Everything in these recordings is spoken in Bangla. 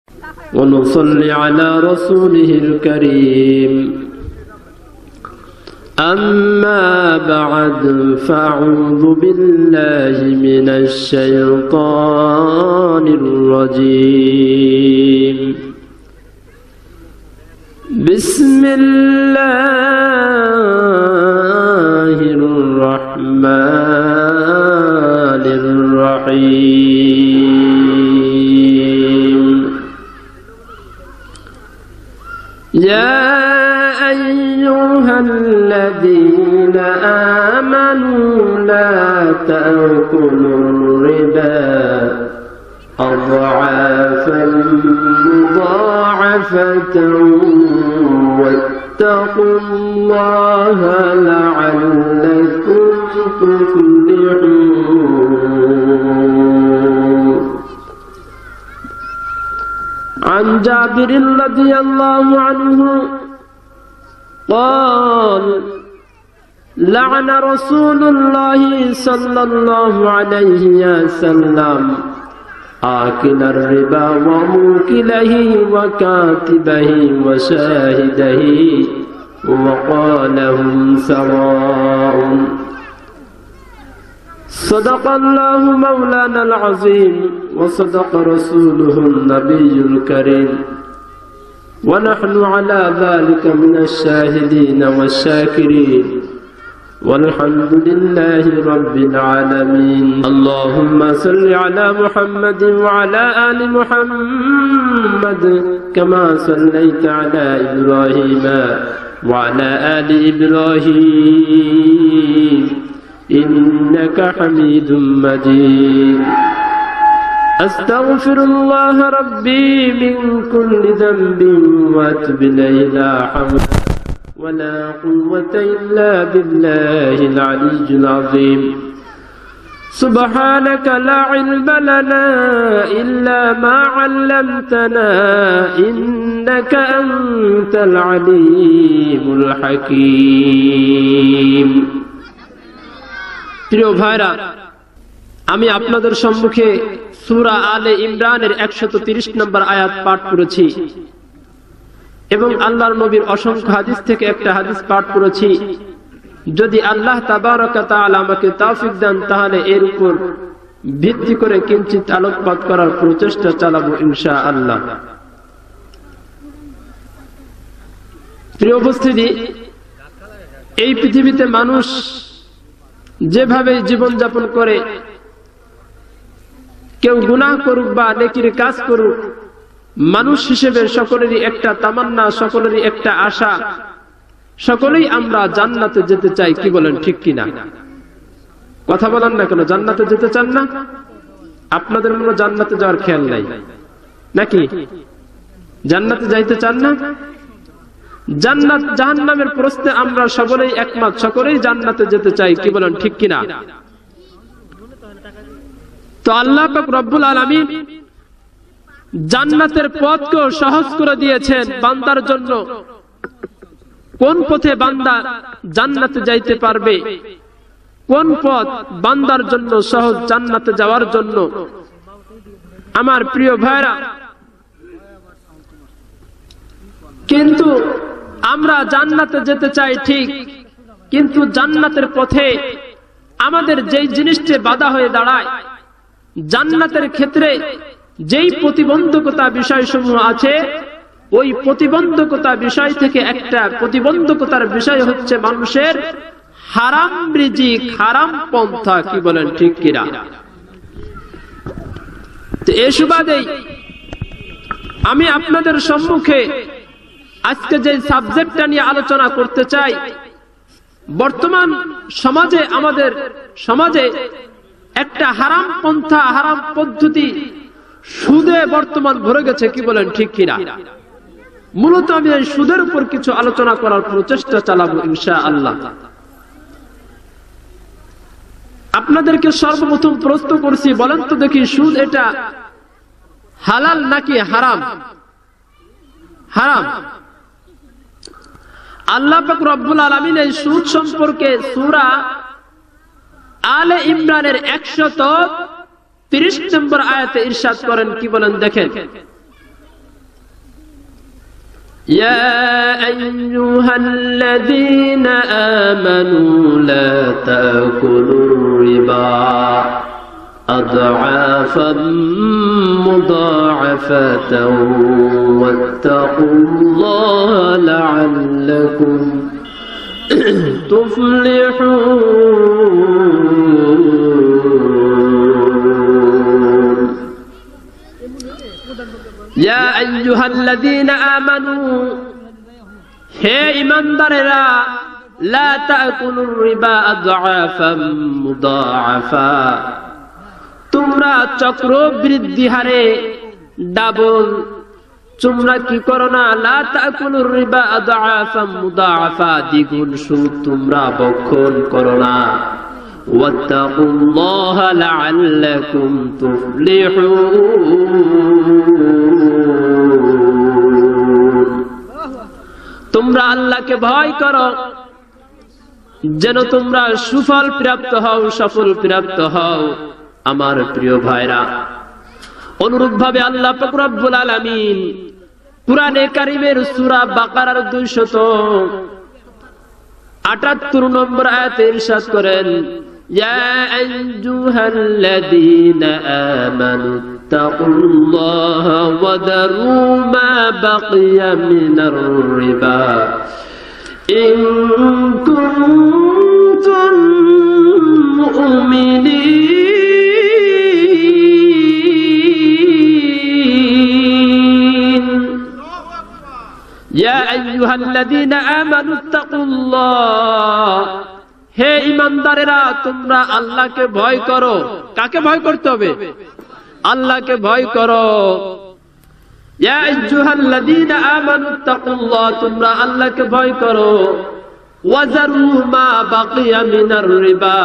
ونصلي على رسوله الكريم. أما بعد فأعوذ بالله من الشيطان الرجيم. بسم الله الرحمن الرحيم. يا أيها الذين آمنوا لا تأكلوا الربا أضعافا مضاعفة واتقوا الله لعلكم تفلحون. عن جابر رضي الله عنه قال: لعن رسول الله صلى الله عليه وسلم آكل الربا وموكله وكاتبه وشاهده وقال هم سواء. صدق الله مولانا العظيم وصدق رسوله النبي الكريم ونحن على ذلك من الشاهدين والشاكرين والحمد لله رب العالمين. اللهم صل على محمد وعلى آل محمد كما صليت على إبراهيم وعلى آل إبراهيم إنك حميد مجيد. أستغفر الله ربي من كل ذنب وأتوب إليه. لا حول ولا قوة إلا بالله العلي العظيم. سبحانك لا علم لنا إلا ما علمتنا إنك أنت العليم الحكيم. প্রিয় ভাইরা, আমি আপনাদের সম্মুখে সূরা আলে ইমরানের 130 নম্বর আয়াত পাঠ করেছি এবং আল্লাহর নবীর অসংখ্য হাদিস থেকে একটা হাদিস পাঠ করেছি। যদি আল্লাহ তাবারক ওয়া তাআলা আমাকে তৌফিক দেন তাহলে এর উপর ভিত্তি করে কিঞ্চিত আলোকপাত করার প্রচেষ্টা চালাবো ইনশাআল্লাহ। প্রিয় উপস্থিতি, এই পৃথিবীতে মানুষ যেভাবে জীবন যাপন করে, কেউ গুনাহ করুক বা নেকির কাজ করুক, মানুষ হিসেবে সকলেরই একটা তামান্না, সকলেরই একটা আশা, সকলেই আমরা জান্নাতে যেতে চাই। কি বলেন, ঠিক কিনা? কথা বলেন না কেন? জান্নাতে যেতে চান না? আপনাদের মনে জান্নাতে যাওয়ার খেয়াল নাই নাকি? জান্নাতে যাইতে চান না? জান্নাত জাহান্নামের প্রশ্নে আমরা সকলেই একমত, সকলেই জান্নাতে যেতে চাই। কি বলেন, ঠিক কিনা? তো আল্লাহ পাক রব্বুল আলামিন জান্নাতের পথকে সহজ করে দিয়েছেন বান্দার জন্য। কোন পথে বান্দা জান্নাতে যাইতে পারবে, কোন পথ বান্দার জন্য সহজ জান্নাতে যাওয়ার জন্য। আমার প্রিয় ভাইরা, কিন্তু আমরা জান্নাতে যেতে চাই ঠিক, কিন্তু জান্নাতের পথে আমাদের যেই জিনিসটি বাধা হয়ে দাঁড়ায়, জান্নাতের ক্ষেত্রে যেই প্রতিবন্ধকতা বিষয়সমূহ আছে, ওই প্রতিবন্ধকতা বিষয় থেকে একটা প্রতিবন্ধকতার বিষয় হচ্ছে মানুষের হারাম রিজিক, হারাম পন্থা। কি বলেন, ঠিক কিনা? তো এই সুবাদেই আমি আপনাদের সম্মুখে আজকে যে সাবজেক্টটা নিয়ে আলোচনা করতে চাই, বর্তমান সমাজে, আমাদের সমাজে একটা হারাম পন্থা, হারাম পদ্ধতি, সুদে বর্তমান ভরে গেছে। কি বলেন, ঠিক কিনা? মূলত আমি এই সুদের উপর কিছু আলোচনা করার প্রচেষ্টা চালাবো ইনশাআল্লাহ। আপনাদেরকে সর্বপ্রথম প্রশ্ন করছি, বলেন তো দেখি, সুদ এটা হালাল নাকি হারাম? হারাম। আল্লাহ পাক রব্বুল আলামিন এই সুদ সম্পর্কে সূরা আলে ইমরানের 130 নম্বর আয়াতে ইরশাদ করেন। কি বলেন দেখেন, يا أيها الذين آمنوا لا تأكلوا الربا أضعافا مضاعفة واتقوا الله لعلكم تفلحون يا أيها الذين آمنوا হে ঈমানদারেরা লা তাকুলুর রিবা আযআফাম মুদাআফা তোমরা চক্রবৃদ্ধি হারে ডাবল তোমরা কি করো না লা তাকুলুর রিবা আযআফাম মুদাআফা দ্বিগুণ সুদ তোমরা ভক্ষণ করো না ওয়াত্তাকুল্লাহা লাআল্লাকুম তুফলিহুন তোমরা আল্লাহকে ভয় করো যেন তোমরা সুফল প্রাপ্ত হও সফল প্রাপ্ত হও আমার প্রিয় ভাইরা অনুরূপভাবে আল্লাহ পাক রব্বুল আলামিন কুরআনে কারীমের সূরা বাকারার 278 নম্বর আয়াতে ইরশাদ করেন ইয়া আইয়ুহাল্লাযীনা আমানু তাকুল্লাহা ওয়া দারু মা বাকিয়া মিনার রিবা ইন কুনতুম মুমিনিন ইয়া আইয়ুহাল্লাযীনা আমানু তাকুল্লাহ হে ঈমানদারেরা তোমরা আল্লাহকে ভয় করো কাকে ভয় করতে হবে আল্লাহকে ভয় করো ইয়া আইয়ুহাল্লাযীনা আমানু তাকুল্লাহ তোমরা আল্লাহকে ভয় করো ওয়াজারু মা বাকিয়া মিনার রিবা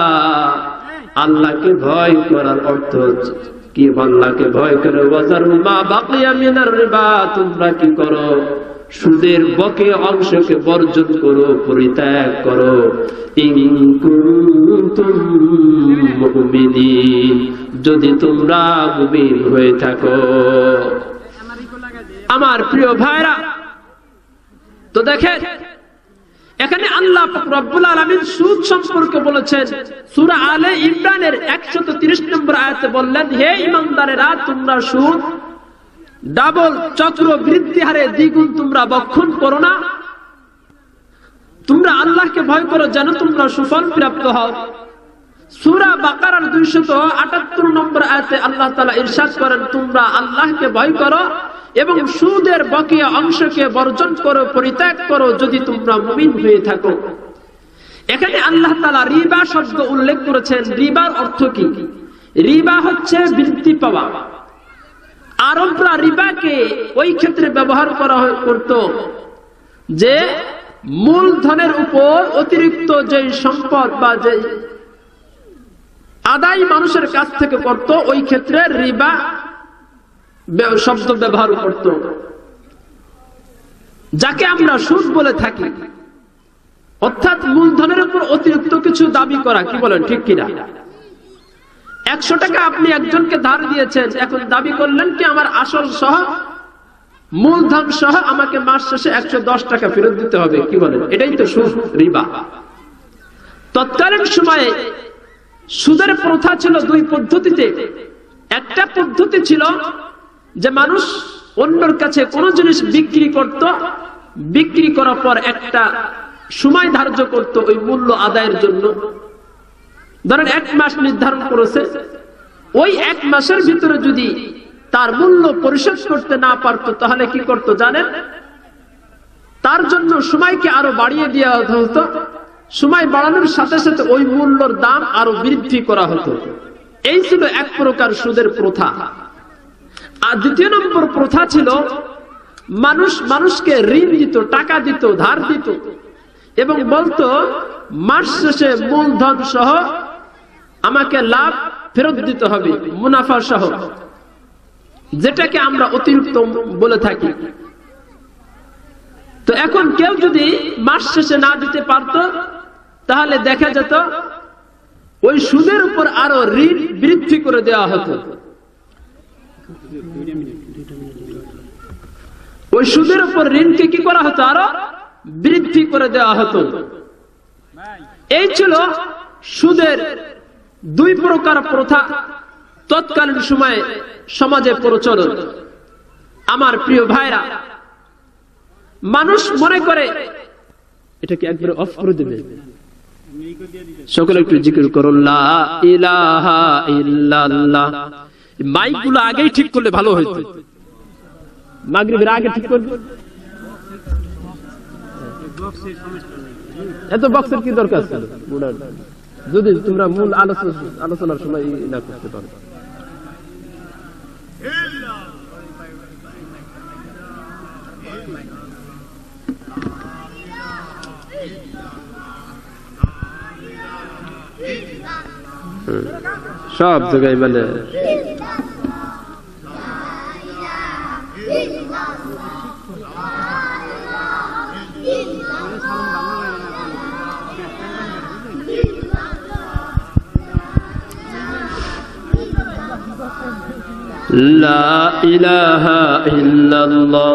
আল্লাহকে ভয় করার অর্থ কি আল্লাহকে ভয় করো ওয়াজারু মা বাকিয়া মিনার রিবা তোমরা কি করো সুদের বকেয়া অংশকে বর্জন করো পরিত্যাগ করো ইন কুনতুম মুমিনিন যদি তোমরা মুমিন হয়ে থাকো আমার প্রিয় ভাইরা তো দেখেন এখানে আল্লাহ পাক রব্বুল আলামিন সুদ সম্পর্কে বলেছেন সূরা আলে ইমরানের 130 নম্বর আয়াতে বললেন হে ঈমানদারেরা তোমরা সুদ ডাবল চক্রবৃদ্ধি হারে দ্বিগুণ তোমরা ভক্ষণ করো না তোমরা আল্লাহকে ভয় করো যেন তোমরা সুফল প্রাপ্ত হও সূরা বাকারার 278 নম্বর আয়াতে আল্লাহ তাআলা ইরশাদ করেন তোমরা আল্লাহকে ভয় করো এবং সুদের বকেয়া অংশকে বর্জন করো পরিত্যাগ করো যদি তোমরা মুমিন হয়ে থাকো এখানে আল্লাহ তাআলা রিবা শব্দ উল্লেখ করেছেন রিবার অর্থ কি রিবা হচ্ছে বৃদ্ধি পাওয়া আরবরা রিবাকে ওই ক্ষেত্রে ব্যবহার করা করত যে মূলধনের উপর অতিরিক্ত যে সম্পদ বা যে আদায় মানুষের কাছ থেকে করত ওই ক্ষেত্রে রিবা শব্দ ব্যবহার করত যাকে আমরা সুদ বলে থাকি অর্থাৎ মূলধনের উপর অতিরিক্ত কিছু দাবি করা কি বলেন ঠিক কিনা 100 টাকা আপনি একজনকে ধার দিয়েছেন এখন দাবি করলেন কি আমার আসল সহ মূলধন সহ আমাকে মাস শেষে 110 টাকা ফেরত দিতে হবে কি বলেন এটাই তো সুদ রিবা তৎকালীন সময়ে সুদের প্রথা ছিল দুই পদ্ধতিতে একটা পদ্ধতি ছিল যে মানুষ অন্যের কাছে কোন জিনিস বিক্রি করত বিক্রি করার পর একটা সময় ধার্য করত ওই মূল্য আদায়ের জন্য ধরেন 1 মাস নির্ধারণ করেছে ওই 1 মাসের ভিতরে যদি তার মূল্য পরিশোধ করতে না পারত তাহলে কি করত জানেন তার জন্য সময়কে আরো বাড়িয়ে দেওয়া হতো সময় বাড়ানোর সাথে সাথে ওই মূল্যের দাম আরো বৃদ্ধি করা হতো এই ছিল এক প্রকার সুদের প্রথা আর দ্বিতীয় নম্বর প্রথা ছিল মানুষ মানুষকে ঋণ দিত টাকা দিত ধার দিত এবং বলতো মাস শেষে মূলধন সহ আমাকে লাভ ফেরত দিতে হবে মুনাফা সহ যেটাকে আমরা অতিরিক্ত বলে থাকি তো এখন কেউ যদি মাস শেষে না দিতে পারত তাহলে দেখা যেত ওই সুদের উপর আরো ঋণ বৃদ্ধি করে দেওয়া হতো ওই সুদের উপর ঋণকে কি করা হতো, আরো বৃদ্ধি করে দেওয়া হতো। এই ছিল সুদের দুই প্রকার প্রথা তৎকালীন সময়ে সমাজে প্রচলন। আমার প্রিয় ভাইরা, মানুষ মনে করে, এটাকে একবারে অফ করে দেবে, সকলে একটু জিকির করুন লা ইলাহা ইল্লাল্লাহ। মাইকগুলো আগেই ঠিক করলে ভালো হইতো, মাগরিবের আগে ঠিক করবে। এত বক্সের কি দরকার ছিল? যদি তোমরা মূল আলোচনার সময় না করতে পারো। সব জায়গায় মানে লা ইলাহা ইল্লাল্লাহ,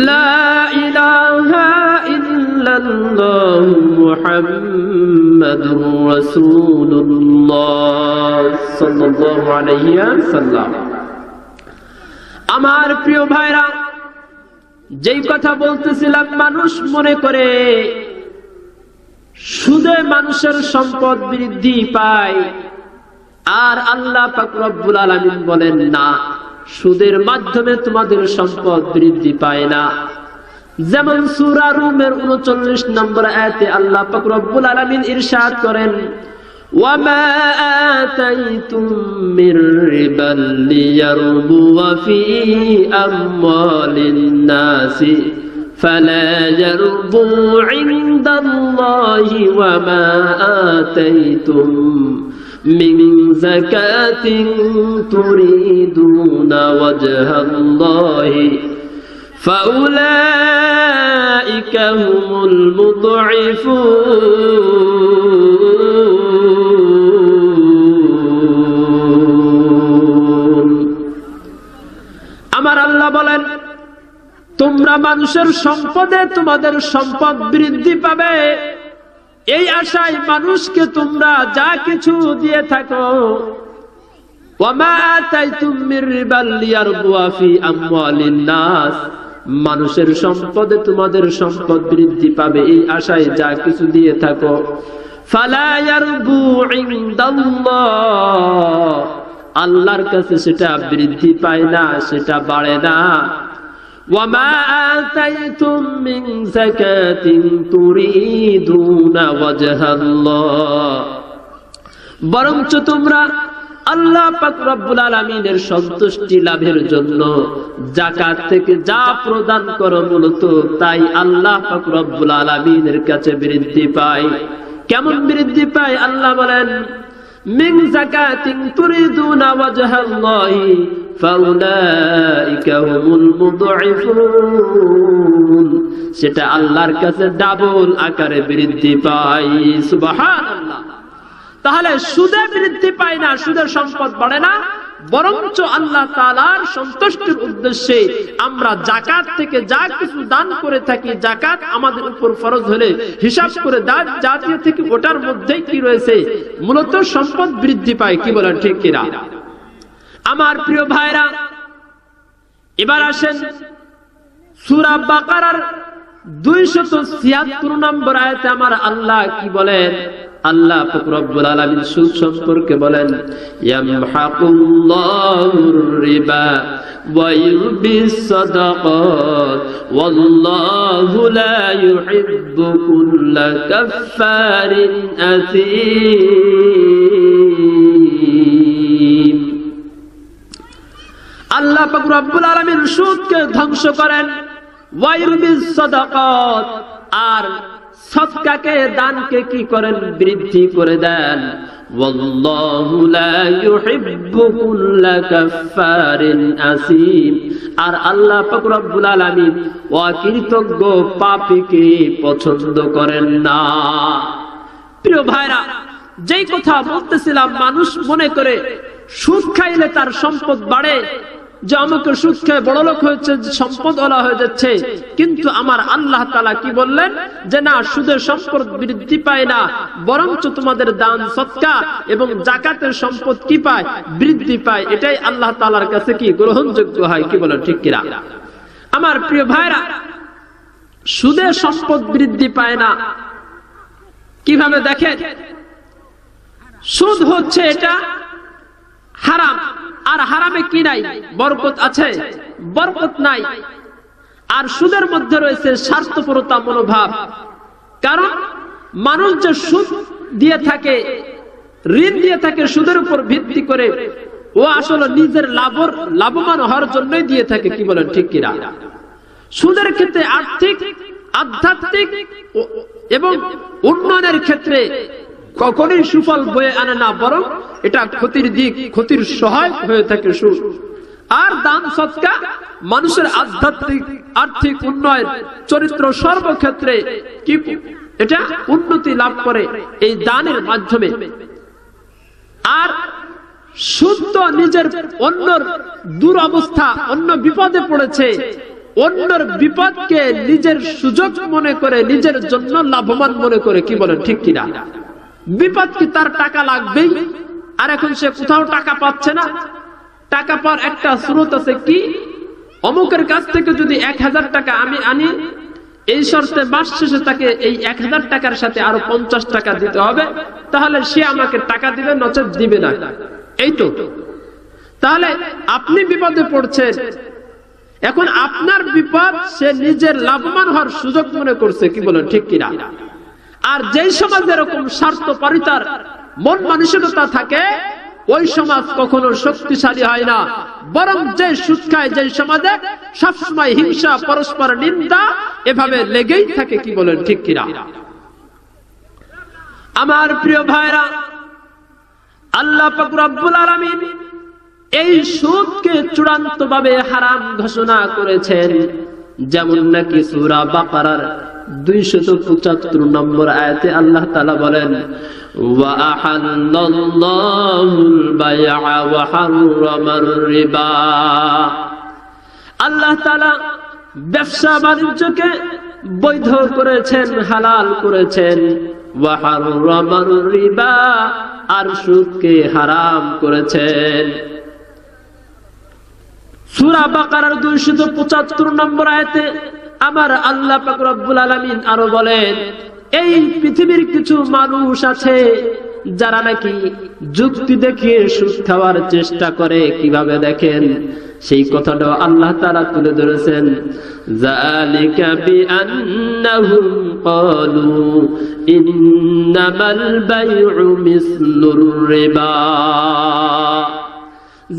লা ইলাহা ইল্লাল্লাহ মুহাম্মাদুর রাসূলুল্লাহ সাল্লাল্লাহু আলাইহি ওয়াসাল্লাম। আমার প্রিয় ভাইরা, যেই কথা বলতেছিলাম, মানুষ মনে করে সুদে মানুষের সম্পদ বৃদ্ধি পায়, আর আল্লাহ পাক রব্বুল আলামিন বলেন না, সুদের মাধ্যমে তোমাদের সম্পদ বৃদ্ধি পায় না। যেমন সূরা রুমের 39 নম্বর আয়াতে আল্লাহ পাক রব্বুল আলামিন ইরশাদ করেন, ওয়ামা আতাইতুম মির রিবাল লিয়ারবুয়া ফি আমওয়ালিন নাসি ফালা ইয়ারবু ইনদাল্লাহি ওয়ামা আতাইতুম মিন যাকাতিন তুরিদুনা ওয়াজহাল্লাহি ফাউলাইকা হুমুল মুদঈফুন। আমার আল্লাহ বলেন, তোমরা মানুষের সম্পদে তোমাদের সম্পদ বৃদ্ধি পাবে, এই আশায় মানুষকে তোমরা যা কিছু দিয়ে থাকো। ওয়ামা আতাইতুম মির রিবাল লিয়ারবুয়া ফি আমওয়ালিন নাস, মানুষের সম্পদে তোমাদের সম্পদ বৃদ্ধি পাবে, এই আশায় যা কিছু দিয়ে থাকো। ফালা ইয়ারবু ইনদাল্লাহ, আল্লাহর কাছে সেটা বৃদ্ধি পায় না, সেটা বাড়ে না। ওয়ামা আতাইতুম মিন যাকাতিন তুরিদুনা ওয়াজহাল্লাহ, বরঞ্চ তোমরা আল্লাহ পাক রব্বুল আলামিনের সন্তুষ্টি লাভের জন্য যাকাত থেকে যা প্রদান করো, মূলত তাই আল্লাহ পাক রব্বুল আলামিনের কাছে বৃদ্ধি পায়। কেমন বৃদ্ধি পায়? আল্লাহ বলেন, মিন যাকাতিন তুরিদুনা ওয়াজহাল্লাহি ফাউলাইকা হুমুল মুদঈফুন, সেটা আল্লাহর কাছে ডাবল আকারে বৃদ্ধি পায়। সুবহানাল্লাহ। তাহলে সুদে বৃদ্ধি পায় না, সুদের সম্পদ বাড়ে না, বরঞ্চ আল্লাহ তাআলার সন্তুষ্টির উদ্দেশ্যে আমরা যাকাত থেকে যা কিছু দান করে থাকি, যাকাত আমাদের উপর ফরজ হলে হিসাব করে জাতীয় থেকে ওটার মধ্যেই কি রয়েছে, মূলত সম্পদ বৃদ্ধি পায়। কি বলেন, ঠিক কিনা? আমার প্রিয় ভাইরা, এবার আসেন সূরা বাকারার 276 নম্বর আয়াতে আমার আল্লাহ কি বলেন? আল্লাহ পাক রব্বুল আলামিন সুদ সম্পর্কে বলেন, ইয়ামহাকুল্লাহুর রিবা ওয়া ইউরবিস সাদাকাত ওয়াল্লাহু লা ইউহিব্বু কুল্লা কাফফারিন আযীম। আল্লাহ পাক রব্বুল আলামিন সুদকে ধ্বংস করেন, ওয়া ইউরবিস সাদাকাত, আর সদকাকে দানকে কি করেন? বৃদ্ধি করে দেন। ওয়াল্লাহু লা ইউহিব্বু কুল্লা কাফফারিন আসীম, আর আল্লাহ পাক রব্বুল আলামিন অকৃতজ্ঞ পাপীকে পছন্দ করেন না। প্রিয় ভাইরা, যেই কথা বলতেছিলাম, মানুষ মনে করে সুদ খাইলে তার সম্পদ বাড়ে, যে আমাকে সুদ খেয়ে বড় লোক হয়েছে, সম্পদ ওলা হয়ে যাচ্ছে, কিন্তু আমার আল্লাহ তাআলা কি বললেন যে না, সুদের সম্পদ বৃদ্ধি পায় না, বরঞ্চ তোমাদের দান সদকা এবং যাকাতের সম্পদ কি পায়, বৃদ্ধি পায়। এটাই আল্লাহ তাআলার কাছে কি গ্রহণযোগ্য হয়, কি বলেন ঠিক কিনা? আমার প্রিয় ভাইরা, সুদের সম্পদ বৃদ্ধি পায় না কিভাবে দেখেন? সুদ হচ্ছে এটা হারাম, আর হারামে কি নাই? বরকত আছে? বরকত নাই। আর সুদের মধ্যে রয়েছে স্বার্থপরতা মনোভাব। কারণ মানুষ যে সুদ দিয়ে থাকে, ঋণ দিয়ে থাকে সুদের উপর ভিত্তি করে, ও আসলে নিজের লাভবান হওয়ার জন্যই দিয়ে থাকে, কি বলেন ঠিক কিনা? সুদের ক্ষেত্রে আর্থিক, আধ্যাত্মিক এবং উন্নয়নের ক্ষেত্রে কখনোই সুফল বয়ে আনে না, বরং এটা ক্ষতির দিক, ক্ষতির সহায়ক হয়ে থাকে সুদ। আর দান সদকা মানুষের আধ্যাত্মিক, আর্থিক উন্নয়ন, চরিত্র সর্বক্ষেত্রে কি এটা উন্নতি লাভ করে এই দানের মাধ্যমে। আর সুদ তো নিজের অন্যর দুরবস্থা, অন্য বিপদে পড়েছে, অন্যর বিপদকে নিজের সুযোগ মনে করে, নিজের জন্য লাভবান মনে করে, কি বলেন ঠিক কিনা? বিপদ কি তার টাকা লাগবেই, আর এখন সে কোথাও টাকা পাচ্ছে না। টাকা পাওয়ার একটা স্রোত আছে, কি অমুকের কাছ থেকে যদি 1000 টাকা আমি আনি, এই শর্তে মাস শেষে তাকে এই 1000 টাকার সাথে আরো 50 টাকা দিতে হবে, তাহলে সে আমাকে টাকা দিবে, নচেত দিবে না। এই তো, তাহলে আপনি বিপদে পড়ছেন, এখন আপনার বিপদ সে নিজের লাভবান হওয়ার সুযোগ মনে করছে, কি বলেন ঠিক কিনা? আর যেই সমাজ এরকম স্বার্থপরিতার মন মানসিকতা থাকে, ওই সমাজ কখনো শক্তিশালী হয় না, বরং যে সুদ খায়, যে সমাজে সবসময় হিংসা, পরস্পর নিন্দা এভাবে লেগেই থাকে, কি বলেন ঠিক কিনা? আমার প্রিয় ভাইরা, আল্লাহ পাক রব্বুল আলামিন এই সুদকে চূড়ান্তভাবে হারাম ঘোষণা করেছেন। যেমন নাকি সূরা বাকারার 275 নম্বর আয়াতে আল্লাহ তাআলা বলেন, ওয়া আহাল্লাল্লাহুল বাই'a ওয়া হাররামার রিবা। আল্লাহ তাআলা ব্যবসা বাণিজ্যকে বৈধ করেছেন, হালাল করেছেন। ওয়া হাররামার রিবা, আর সুদকে হারাম করেছেন। সূরা বাকারার 275 নম্বর আয়াতে আমার আল্লাহ পাক রব্বুল আলামিন আরো বলেন, এই পৃথিবীর কিছু মানুষ আছে যারা নাকি যুক্তি দেখিয়ে সুদ খাওয়ার চেষ্টা করে। কিভাবে দেখেন? সেই কথাটা আল্লাহ তাআলা তুলে ধরেছেন, যালিকা বিআন্নাহুম ক্বালু ইন্নামাল বাই'উ মিসলুর রিবা।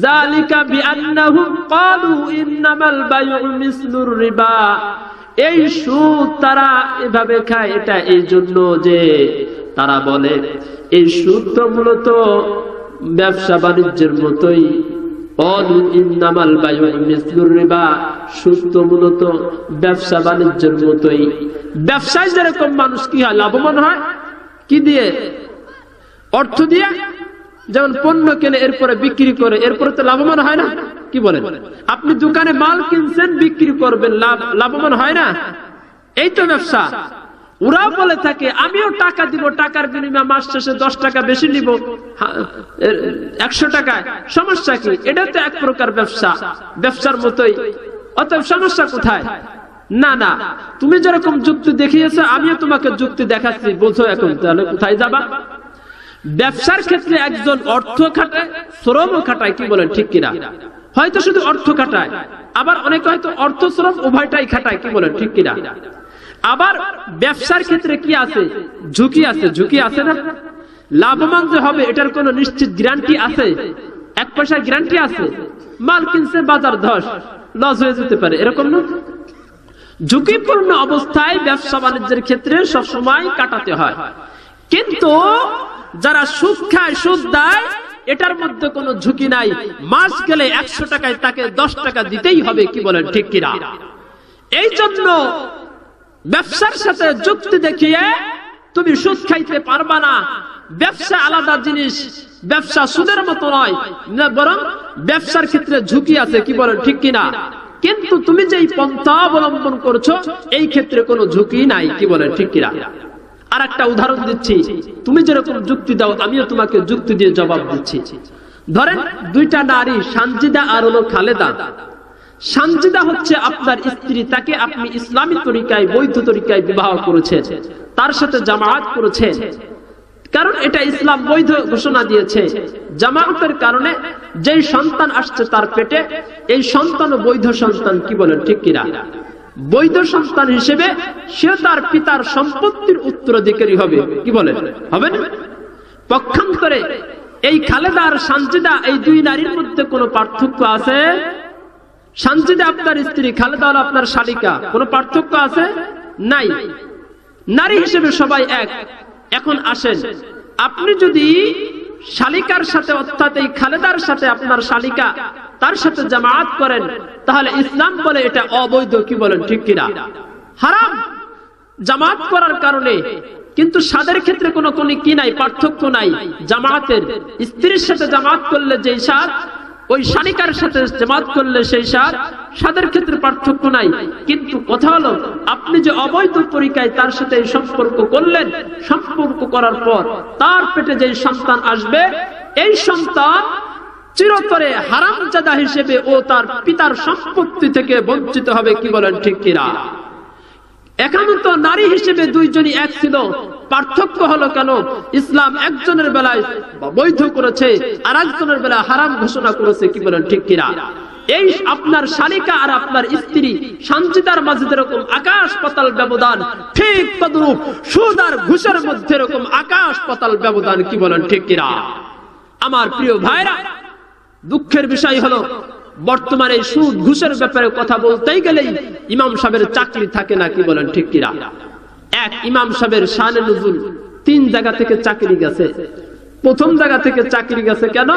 যালিকা বিআন্নাহুম ক্বালু ইন্নামাল বাই'উ মিসলুর রিবা। এই সুদ তারা এভাবে খায়, এটা এই জন্য যে তারা বলে এই সুদ তো মূলত ব্যবসা বাণিজ্যের মতোই। ক্বালু ইন্নামাল বাই'উ মিসলুর রিবা, সুদ তো মূলত ব্যবসা বাণিজ্যের মতোই। ব্যবসায় যেরকম মানুষ কি হয়, লাভবান হয় কি দিয়ে? অর্থ দিয়ে। যেমন পণ্য কেনে, এরপরে বিক্রি করে, এরপরে তো লাভবান হয় না, কি বলেন? আপনি দোকানে মাল কিনছেন, বিক্রি করবেন, লাভবান হয় না? এই তো ব্যবসা। ওরা বলে থাকে আমিও টাকা দিব, টাকার বিনিময়ে মাস শেষে 10 টাকা বেশি নিব 100 টাকায়, সমস্যা কি? এটা তো এক প্রকার ব্যবসা, ব্যবসার মতোই। অতএব সমস্যা কোথায়? না না, তুমি যেরকম যুক্তি দেখিয়েছো আমিও তোমাকে যুক্তি দেখাচ্ছি, বোঝো এখন তাহলে কোথায় যাবা? ব্যবসার ক্ষেত্রে একজন অর্থ খাটায়, শ্রমও খাটায়, কি বলেন ঠিক কিনা? হয়তো শুধু অর্থ খাটায়, আবার অনেকে হয়তো অর্থ শ্রম উভয়টাই খাটায়, কি বলেন ঠিক কিনা? আবার ব্যবসার ক্ষেত্রে কি আছে? ঝুঁকি আছে। ঝুঁকি আছে না? লাভবান যে হবে এটার কোনো নিশ্চিত গ্যারান্টি আছে? 1 পয়সার গ্যারান্টি আছে? মাল কিনছে, বাজার ধস, লস হয়ে যেতে পারে, এরকম না? ঝুঁকিপূর্ণ অবস্থায় ব্যবসা বাণিজ্যের ক্ষেত্রে সবসময় কাটাতে হয়। কিন্তু যারা সুদ খায়, সুদ দেয়, এটার মধ্যে কোনো ঝুঁকি নাই। মাস গেলে 100 টাকায় তাকে 10 টাকা দিতেই হবে, কি বলেন ঠিক কিনা? এই জন্য ব্যবসার সাথে যুক্তি দেখিয়ে তুমি সুদ খাইতে পারবা না। ব্যবসা আলাদা জিনিস, ব্যবসা সুদের মতো নয়, বরং ব্যবসার ক্ষেত্রে ঝুঁকি আছে, কি বলেন ঠিক কিনা? কিন্তু তুমি যেই পন্থা অবলম্বন করছো এই ক্ষেত্রে কোনো ঝুঁকি নাই, কি বলেন ঠিক কিনা? আর একটা উদাহরণ দিচ্ছি, তুমি যেরকম যুক্তি দাও আমিও তোমাকে যুক্তি দিয়ে জবাব দিচ্ছি। ধরেন দুইটা নারী, সানজিদা আর হলো খালেদা। সানজিদা হচ্ছে আপনার স্ত্রী, তাকে আপনি ইসলামী তরিকায়, বৈধ তরিকায় বিবাহ করেছেন, তার সাথে জামায়াত করেছেন, কারণ এটা ইসলাম বৈধ ঘোষণা দিয়েছে। জামায়াতের কারণে যেই সন্তান আসছে তার পেটে, এই সন্তানও বৈধ সন্তান, কি বলেন ঠিক কিনা? বৈধ সন্তান হিসেবে সে তার পিতার সম্পত্তির উত্তরাধিকারী হবে, কি বলেন হবে না? পক্ষান্তরে এই খালেদা আর সানজিদা, এই দুই নারীর মধ্যে কোনো পার্থক্য আছে? সানজিদা আপনার স্ত্রী, খালেদা হলো আপনার শালিকা, কোনো পার্থক্য আছে? নাই। নারী হিসেবে সবাই এক। এখন আসেন, আপনি যদি শালিকার সাথে, অর্থাৎ এই খালেদার সাথে আপনার শালিকা, তার সাথে জামায়াত করেন, তাহলে ইসলাম বলে এটা অবৈধ, কি বলেন ঠিক কিনা? হারাম জামায়াত করার কারণে। কিন্তু স্বাদের ক্ষেত্রে কোনো কি নাই, পার্থক্য নাই। জামায়াতের স্ত্রীর সাথে জামায়াত করলে যেই স্বাদ, ওই শালিকার সাথে জামায়াত করলে সেই স্বাদ, স্বাদের ক্ষেত্রে পার্থক্য নাই। কিন্তু কথা হলো, আপনি যে অবৈধ তরিকায় তার সাথে এই সম্পর্ক করলেন, সম্পর্ক করার পর তার পেটে যে সন্তান আসবে, এই সন্তান চিরতরে হারামজাদা হিসেবে ও তার পিতার সম্পত্তি থেকে বঞ্চিত হবে, কি বলেন ঠিক কিনা? এখন তো নারী হিসেবে দুইজনই এক ছিল, পার্থক্য হলো কেন? ইসলাম একজনের বেলায় বৈধ করেছে আর একজনের বেলায় হারাম ঘোষণা করেছে, কি বলেন ঠিক কিনা? এই আপনার শালিকা আর আপনার স্ত্রী সানজিদার মাঝে যেরকম আকাশ পাতাল ব্যবধান, ঠিক তদ্রূপ সুদ আর ঘুষের মধ্যে এরকম আকাশ পাতাল ব্যবধান, কি বলেন ঠিক কিনা? আমার প্রিয় ভাইরা, দুঃখের বিষয় হলো বর্তমানে সুদ ঘুষের ব্যাপারে কথা বলতেই গেলেই ইমাম সাহেবের চাকরি থাকে না, কি বলেন ঠিক কিনা? এক ইমাম সাহেবের শানে নুজুল 3 জায়গা থেকে চাকরি গেছে। প্রথম জায়গা থেকে চাকরি গেছে কেন?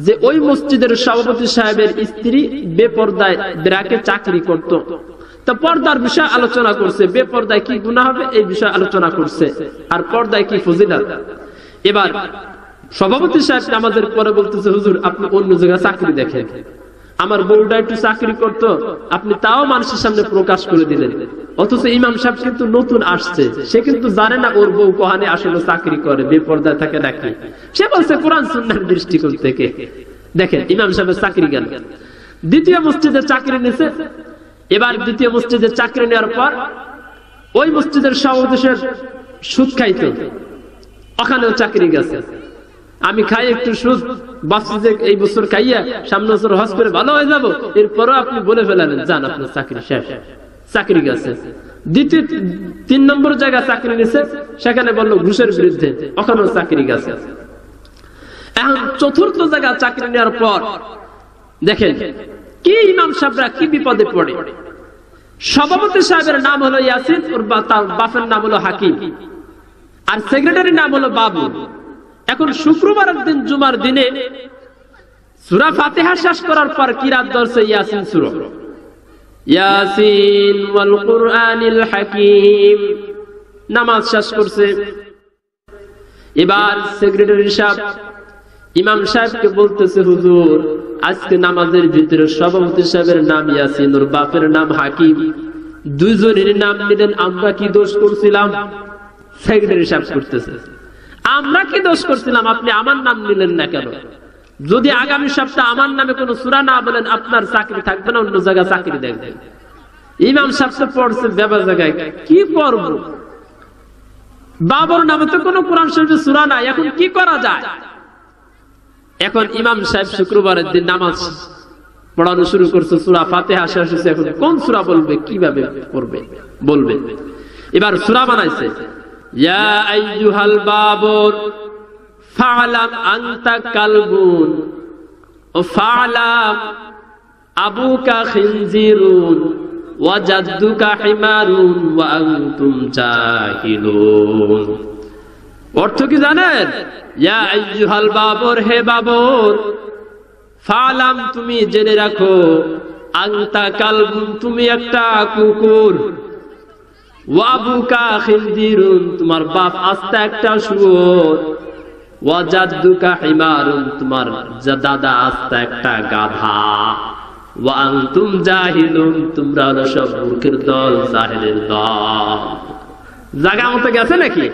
যে ওই মসজিদের সভাপতি সাহেবের স্ত্রী বেপরদায় ব্রাকে চাকরি করত। তো পর্দার বিষয় আলোচনা করছে, বেপরদায় কি গুনাহ হবে এই বিষয় আলোচনা করছে, আর পর্দায় কি ফজিলত। এবার সভাপতি সাহেব নামাজের পরে বলতেছে, হুজুর আপনি অন্য জায়গায় চাকরি দেখেন, আমার বউটা একটু চাকরি করত, আপনি তাও মানুষের সামনে প্রকাশ করে দিলেন। অথচ ইমাম সাহেব কিন্তু নতুন আসছে, সে কিন্তু জানে না ওর বউ কোহানে আসলে চাকরি করে, বেপরদায় থাকে নাকি। সে বলছে কোরআন সুন্নাহর দৃষ্টিকোণ থেকে। দেখেন ইমাম সাহেবের চাকরি গেল, দ্বিতীয় মসজিদে চাকরি নিছে। এবার দ্বিতীয় মসজিদে চাকরি নেওয়ার পর ওই মসজিদের সভাপতি সাহেব সুদ খাইত, ওখানেও চাকরি গেছে। আমি খাই একটু সুদ, বাঁচছি যে এই বছর খাইয়া সামনে বছর হজ করে ভালো হয়ে যাবো, এরপরও আপনি বলে ফেলালেন যান আপনার চাকরি শেষ, চাকরি গেছে। দ্বিতীয় 3 নম্বর জায়গা চাকরি নিছে, সেখানে বললো ঘুষের বিরুদ্ধে, ওখানেও চাকরি গেছে। এখন চতুর্থ জায়গা চাকরি নেওয়ার পর দেখেন কি ইমাম সাহেবরা কি বিপদে পড়ে। সভাপতি সাহেবের নাম হলো ইয়াসিন, ওর তার বাপের নাম হলো হাকিম, আর সেক্রেটারির নাম হলো বাবু। এখন শুক্রবারের দিন, জুমার দিনে সূরা ফাতিহা শেষ করার পর কিরাত ধরছে ইয়াসিন সূরা, ইয়াসিন ওয়াল কুরআনিল হাকিম, নামাজ শেষ করছে। এবার সেক্রেটারি সাহেব ইমাম সাহেবকে বলতেছে, হুজুর আজকে নামাজের ভিতরে সভাপতি সাহেবের নাম ইয়াসিন, ওর বাপের নাম হাকিম, দুইজনের নাম নিলেন, আমরা কি দোষ করছিলাম? সেক্রেটারি সাহেব করতেছে, আমরা কি দোষ করছিলাম? আপনি আমার নাম নিলেন না কেন? যদি আগামী সপ্তাহ আমার নামে কোন সূরা না বলেন, আপনার চাকরি থাকবে না, অন্য জায়গায় চাকরি দেখবেন। ইমাম সাহেব পড়ছে বেবা জায়গায়, কি পড়ব? বাবার নামে তো কোনো কোরআন শরীফের সূরা নাই, এখন কি করা যায়? এখন ইমাম সাহেব শুক্রবারের দিন নামাজ পড়ানো শুরু করছে, সূরা ফাতিহা শেষ হয়েছে, এখন কোন সূরা বলবে, কিভাবে পড়বে বলবে। এবার সূরা বানাইছে, ইয়া আইয়ুহাল বাবুর ফালাম আনতা কালবুন ও ফালাম আবুকা খিনজিরুন ওয়া জাদ্দুকা হিমারুন ওয়া আনতুম জাহিলুন। অর্থ কি জানেন? ইয়া আইয়ুহাল বাবুর, হে বাবুর, ফালাম তুমি জেনে রাখো, আনতা কালবুন তুমি একটা কুকুর, ওয়া আবুকা খিনজিরুন, তোমার বাপ আস্তা একটা শুয়োর। ওয়া জাদ্দুকা হিমারুন, তোমার দাদা আস্তা একটা গাধা। ওয়া আনতুম জাহিলুন, তোমরা হলো সব মূর্খের দল, জাহেলের দল। জায়গা মতো গেছে নাকি?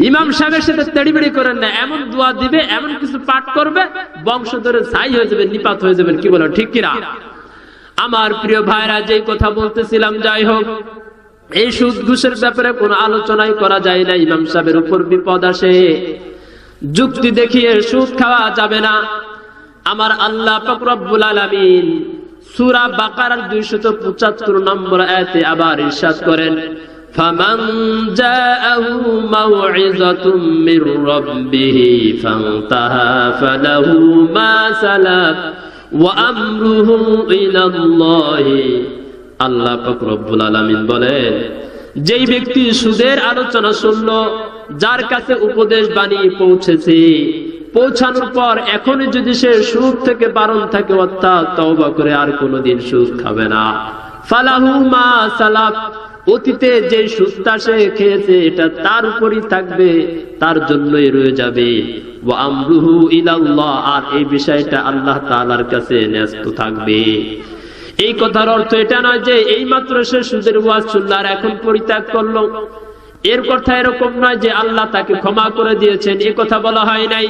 ইমাম সাহেবের সাথে তেড়িবেড়ি করেন না, এমন দোয়া দিবে, এমন কিছু পাঠ করবে, বংশ ধরে ছাই হয়ে যাবে, নিপাত হয়ে যাবেন। কি বলো, ঠিক কিনা? আমার প্রিয় ভাইরা, যেই কথা বলতেছিলাম, যাই হোক, এই সুদ ঘুষের ব্যাপারে কোনো আলোচনাই করা যায় না। ইমাম সাহেবের উপর বিপদ আসে, যুক্তি দেখিয়ে সুদ খাওয়া যাবে না। আমার আল্লাহ পাক রব্বুল আলামিন সূরা বাকারার 275 নম্বর আয়াতে আবার ইরশাদ করেন, ফামান জাআহু মাউইযাতুম মির রাব্বিহি ফান্তাহা ফালাহু মা সালাফ ওয়া আমরুহু ইলাল্লাহি। আল্লাহ পাক রব্বুল আলামিন বলেন, যেই ব্যক্তি সুদের আলোচনা শুনলো, যার কাছে উপদেশ বাণী পৌঁছেছে, পৌঁছানোর পর এখনই যদি সে সুদ থেকে বারণ থাকে, অর্থাৎ তওবা করে আর কোনোদিন সুদ খাবে না, ফালাহু মা সালাফ, অতীতে যে সুদটা সে খেয়েছে এটা তার উপরই থাকবে, তার জন্যই রয়ে যাবে। ওয়া আমরুহু ইলাল্লাহ, আর এই বিষয়টা আল্লাহ তাআলার কাছে ন্যস্ত থাকবে। এই কথার অর্থ এটা নয় যে এইমাত্র সে সুদের ওয়াজ শুনল আর এখন পরিত্যাগ করলো, এর কথা এরকম নয় যে আল্লাহ তাকে ক্ষমা করে দিয়েছেন, এ কথা বলা হয় নাই।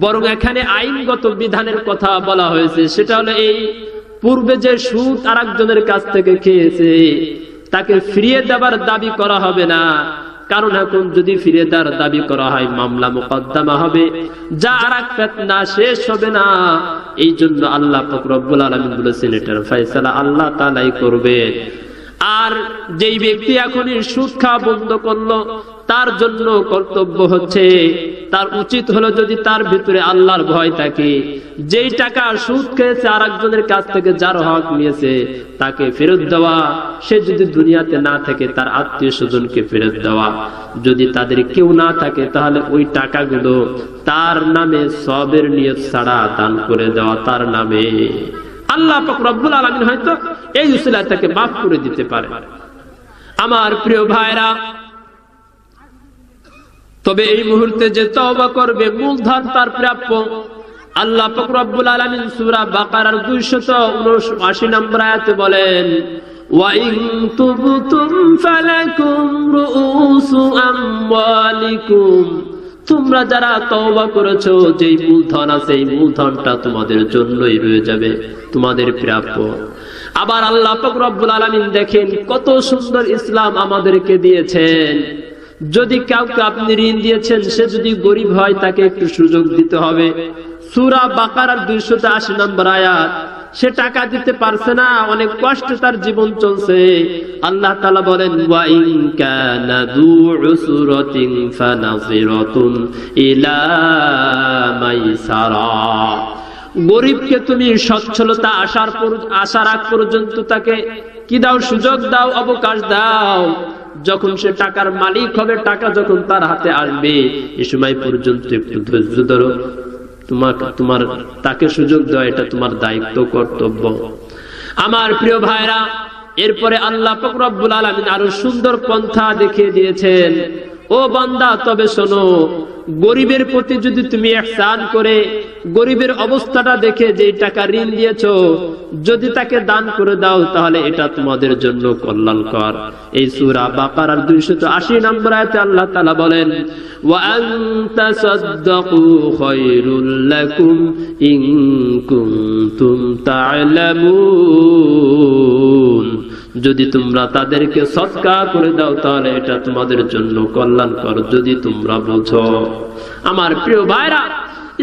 বরং এখানে আইনগত বিধানের কথা বলা হয়েছে। সেটা হলো এই, পূর্বে যে সুদ আরেকজনের কাছ থেকে খেয়েছে তাকে ফিরিয়ে দেবার দাবি করা হবে না, কারণ এখন যদি ফিরিয়ে দেওয়ার দাবি করা হয় মামলা মোকদ্দমা হবে, যা আরেক ফিতনা শেষ হবে না। এই জন্য আল্লাহ পাক রব্বুল আলামিন বলেছেন এটার ফয়সালা আল্লাহ তাআলাই করবে। আর যেই ব্যক্তি এখনই সুদ খাওয়া বন্ধ করলো, তার জন্য কর্তব্য হচ্ছে, তার উচিত হলো যদি তার ভিতরে আল্লাহর ভয় থাকে, যেই টাকা সুদ খেয়েছে আরেকজনের কাছ থেকে, যার হক নিয়েছে তাকে ফেরত দেওয়া, সে যদি দুনিয়াতে না থাকে তার আত্মীয় স্বজনকে ফেরত দেওয়া, যদি তাদের কেউ না থাকে তাহলে ওই টাকাগুলো তার নামে সবের নিয়ত ছাড়া দান করে দেওয়া তার নামে। আল্লাহ পাক রব্বুল আলামিন হয়তো এই উসিলায় তাকে মাফ করে দিতে পারে। আমার প্রিয় ভাইরা, তবে এই মুহূর্তে যে তওবা করবে মূলধন তার প্রাপ্য। আল্লাহ পাক রব্বুল আলামিন সূরা বাকারার 279 নম্বর আয়াতে বলেন, ওয়া ইন তুবতুম ফালাকুম রুউসু আমওয়ালিকুম, তোমরা যারা তওবা করেছো, যেই মূলধন আছে এই মূলধনটা তোমাদের জন্যই রয়ে যাবে, তোমাদের প্রাপ্য। আবার আল্লাহ পাক রব্বুল আলামিন দেখেন কত সুন্দর ইসলাম আমাদেরকে দিয়েছেন। যদি কাউকে আপনি ঋণ দিয়েছেন, সে যদি গরিব হয় তাকে একটু সুযোগ দিতে হবে। সূরা বাকারার 280 নম্বর আয়াত, সে টাকা দিতে পারছে না, অনেক কষ্টে তার জীবন চলছে, আল্লাহ তাআলা বলেন, ওয়া ইন কানা যু উসরাতিন ফানাযিরাতুন ইলা মাইসারা। গরিবকে তুমি সচ্ছলতা আসার আগ পর্যন্ত তাকে কি দাও, সুযোগ দাও, অবকাশ দাও। যখন সে টাকার মালিক হবে, টাকা যখন তার হাতে আসবে, এই সময় পর্যন্ত একটু ধৈর্য ধরো, তোমার তাকে সুযোগ দেওয়া এটা তোমার দায়িত্ব, কর্তব্য। আমার প্রিয় ভাইরা, এরপরে আল্লাহ পাক রব্বুল আলামিন আরো সুন্দর পন্থা দেখিয়ে দিয়েছেন। ও বান্দা, তবে শোনো, গরিবের প্রতি যদি তুমি ইহসান করে গরিবের অবস্থাটা দেখে যে টাকা ঋণ দিয়েছো, যদি তাকে দান করে দাও, তাহলে এটা তোমাদের জন্য কল্যাণকর। এই সূরা বাকারার 280 নম্বর আয়াতে আল্লাহ তাআলা বলেন, ওয়া আনতা সাদ্দাকু খায়রুল লাকুম ইন কুনতুম তা'লামুন। যদি তোমরা তাদেরকে সদকা করে দাও তাহলে এটা তোমাদের জন্য কল্যাণকর, যদি তোমরা বুঝো। আমার প্রিয় ভাইরা,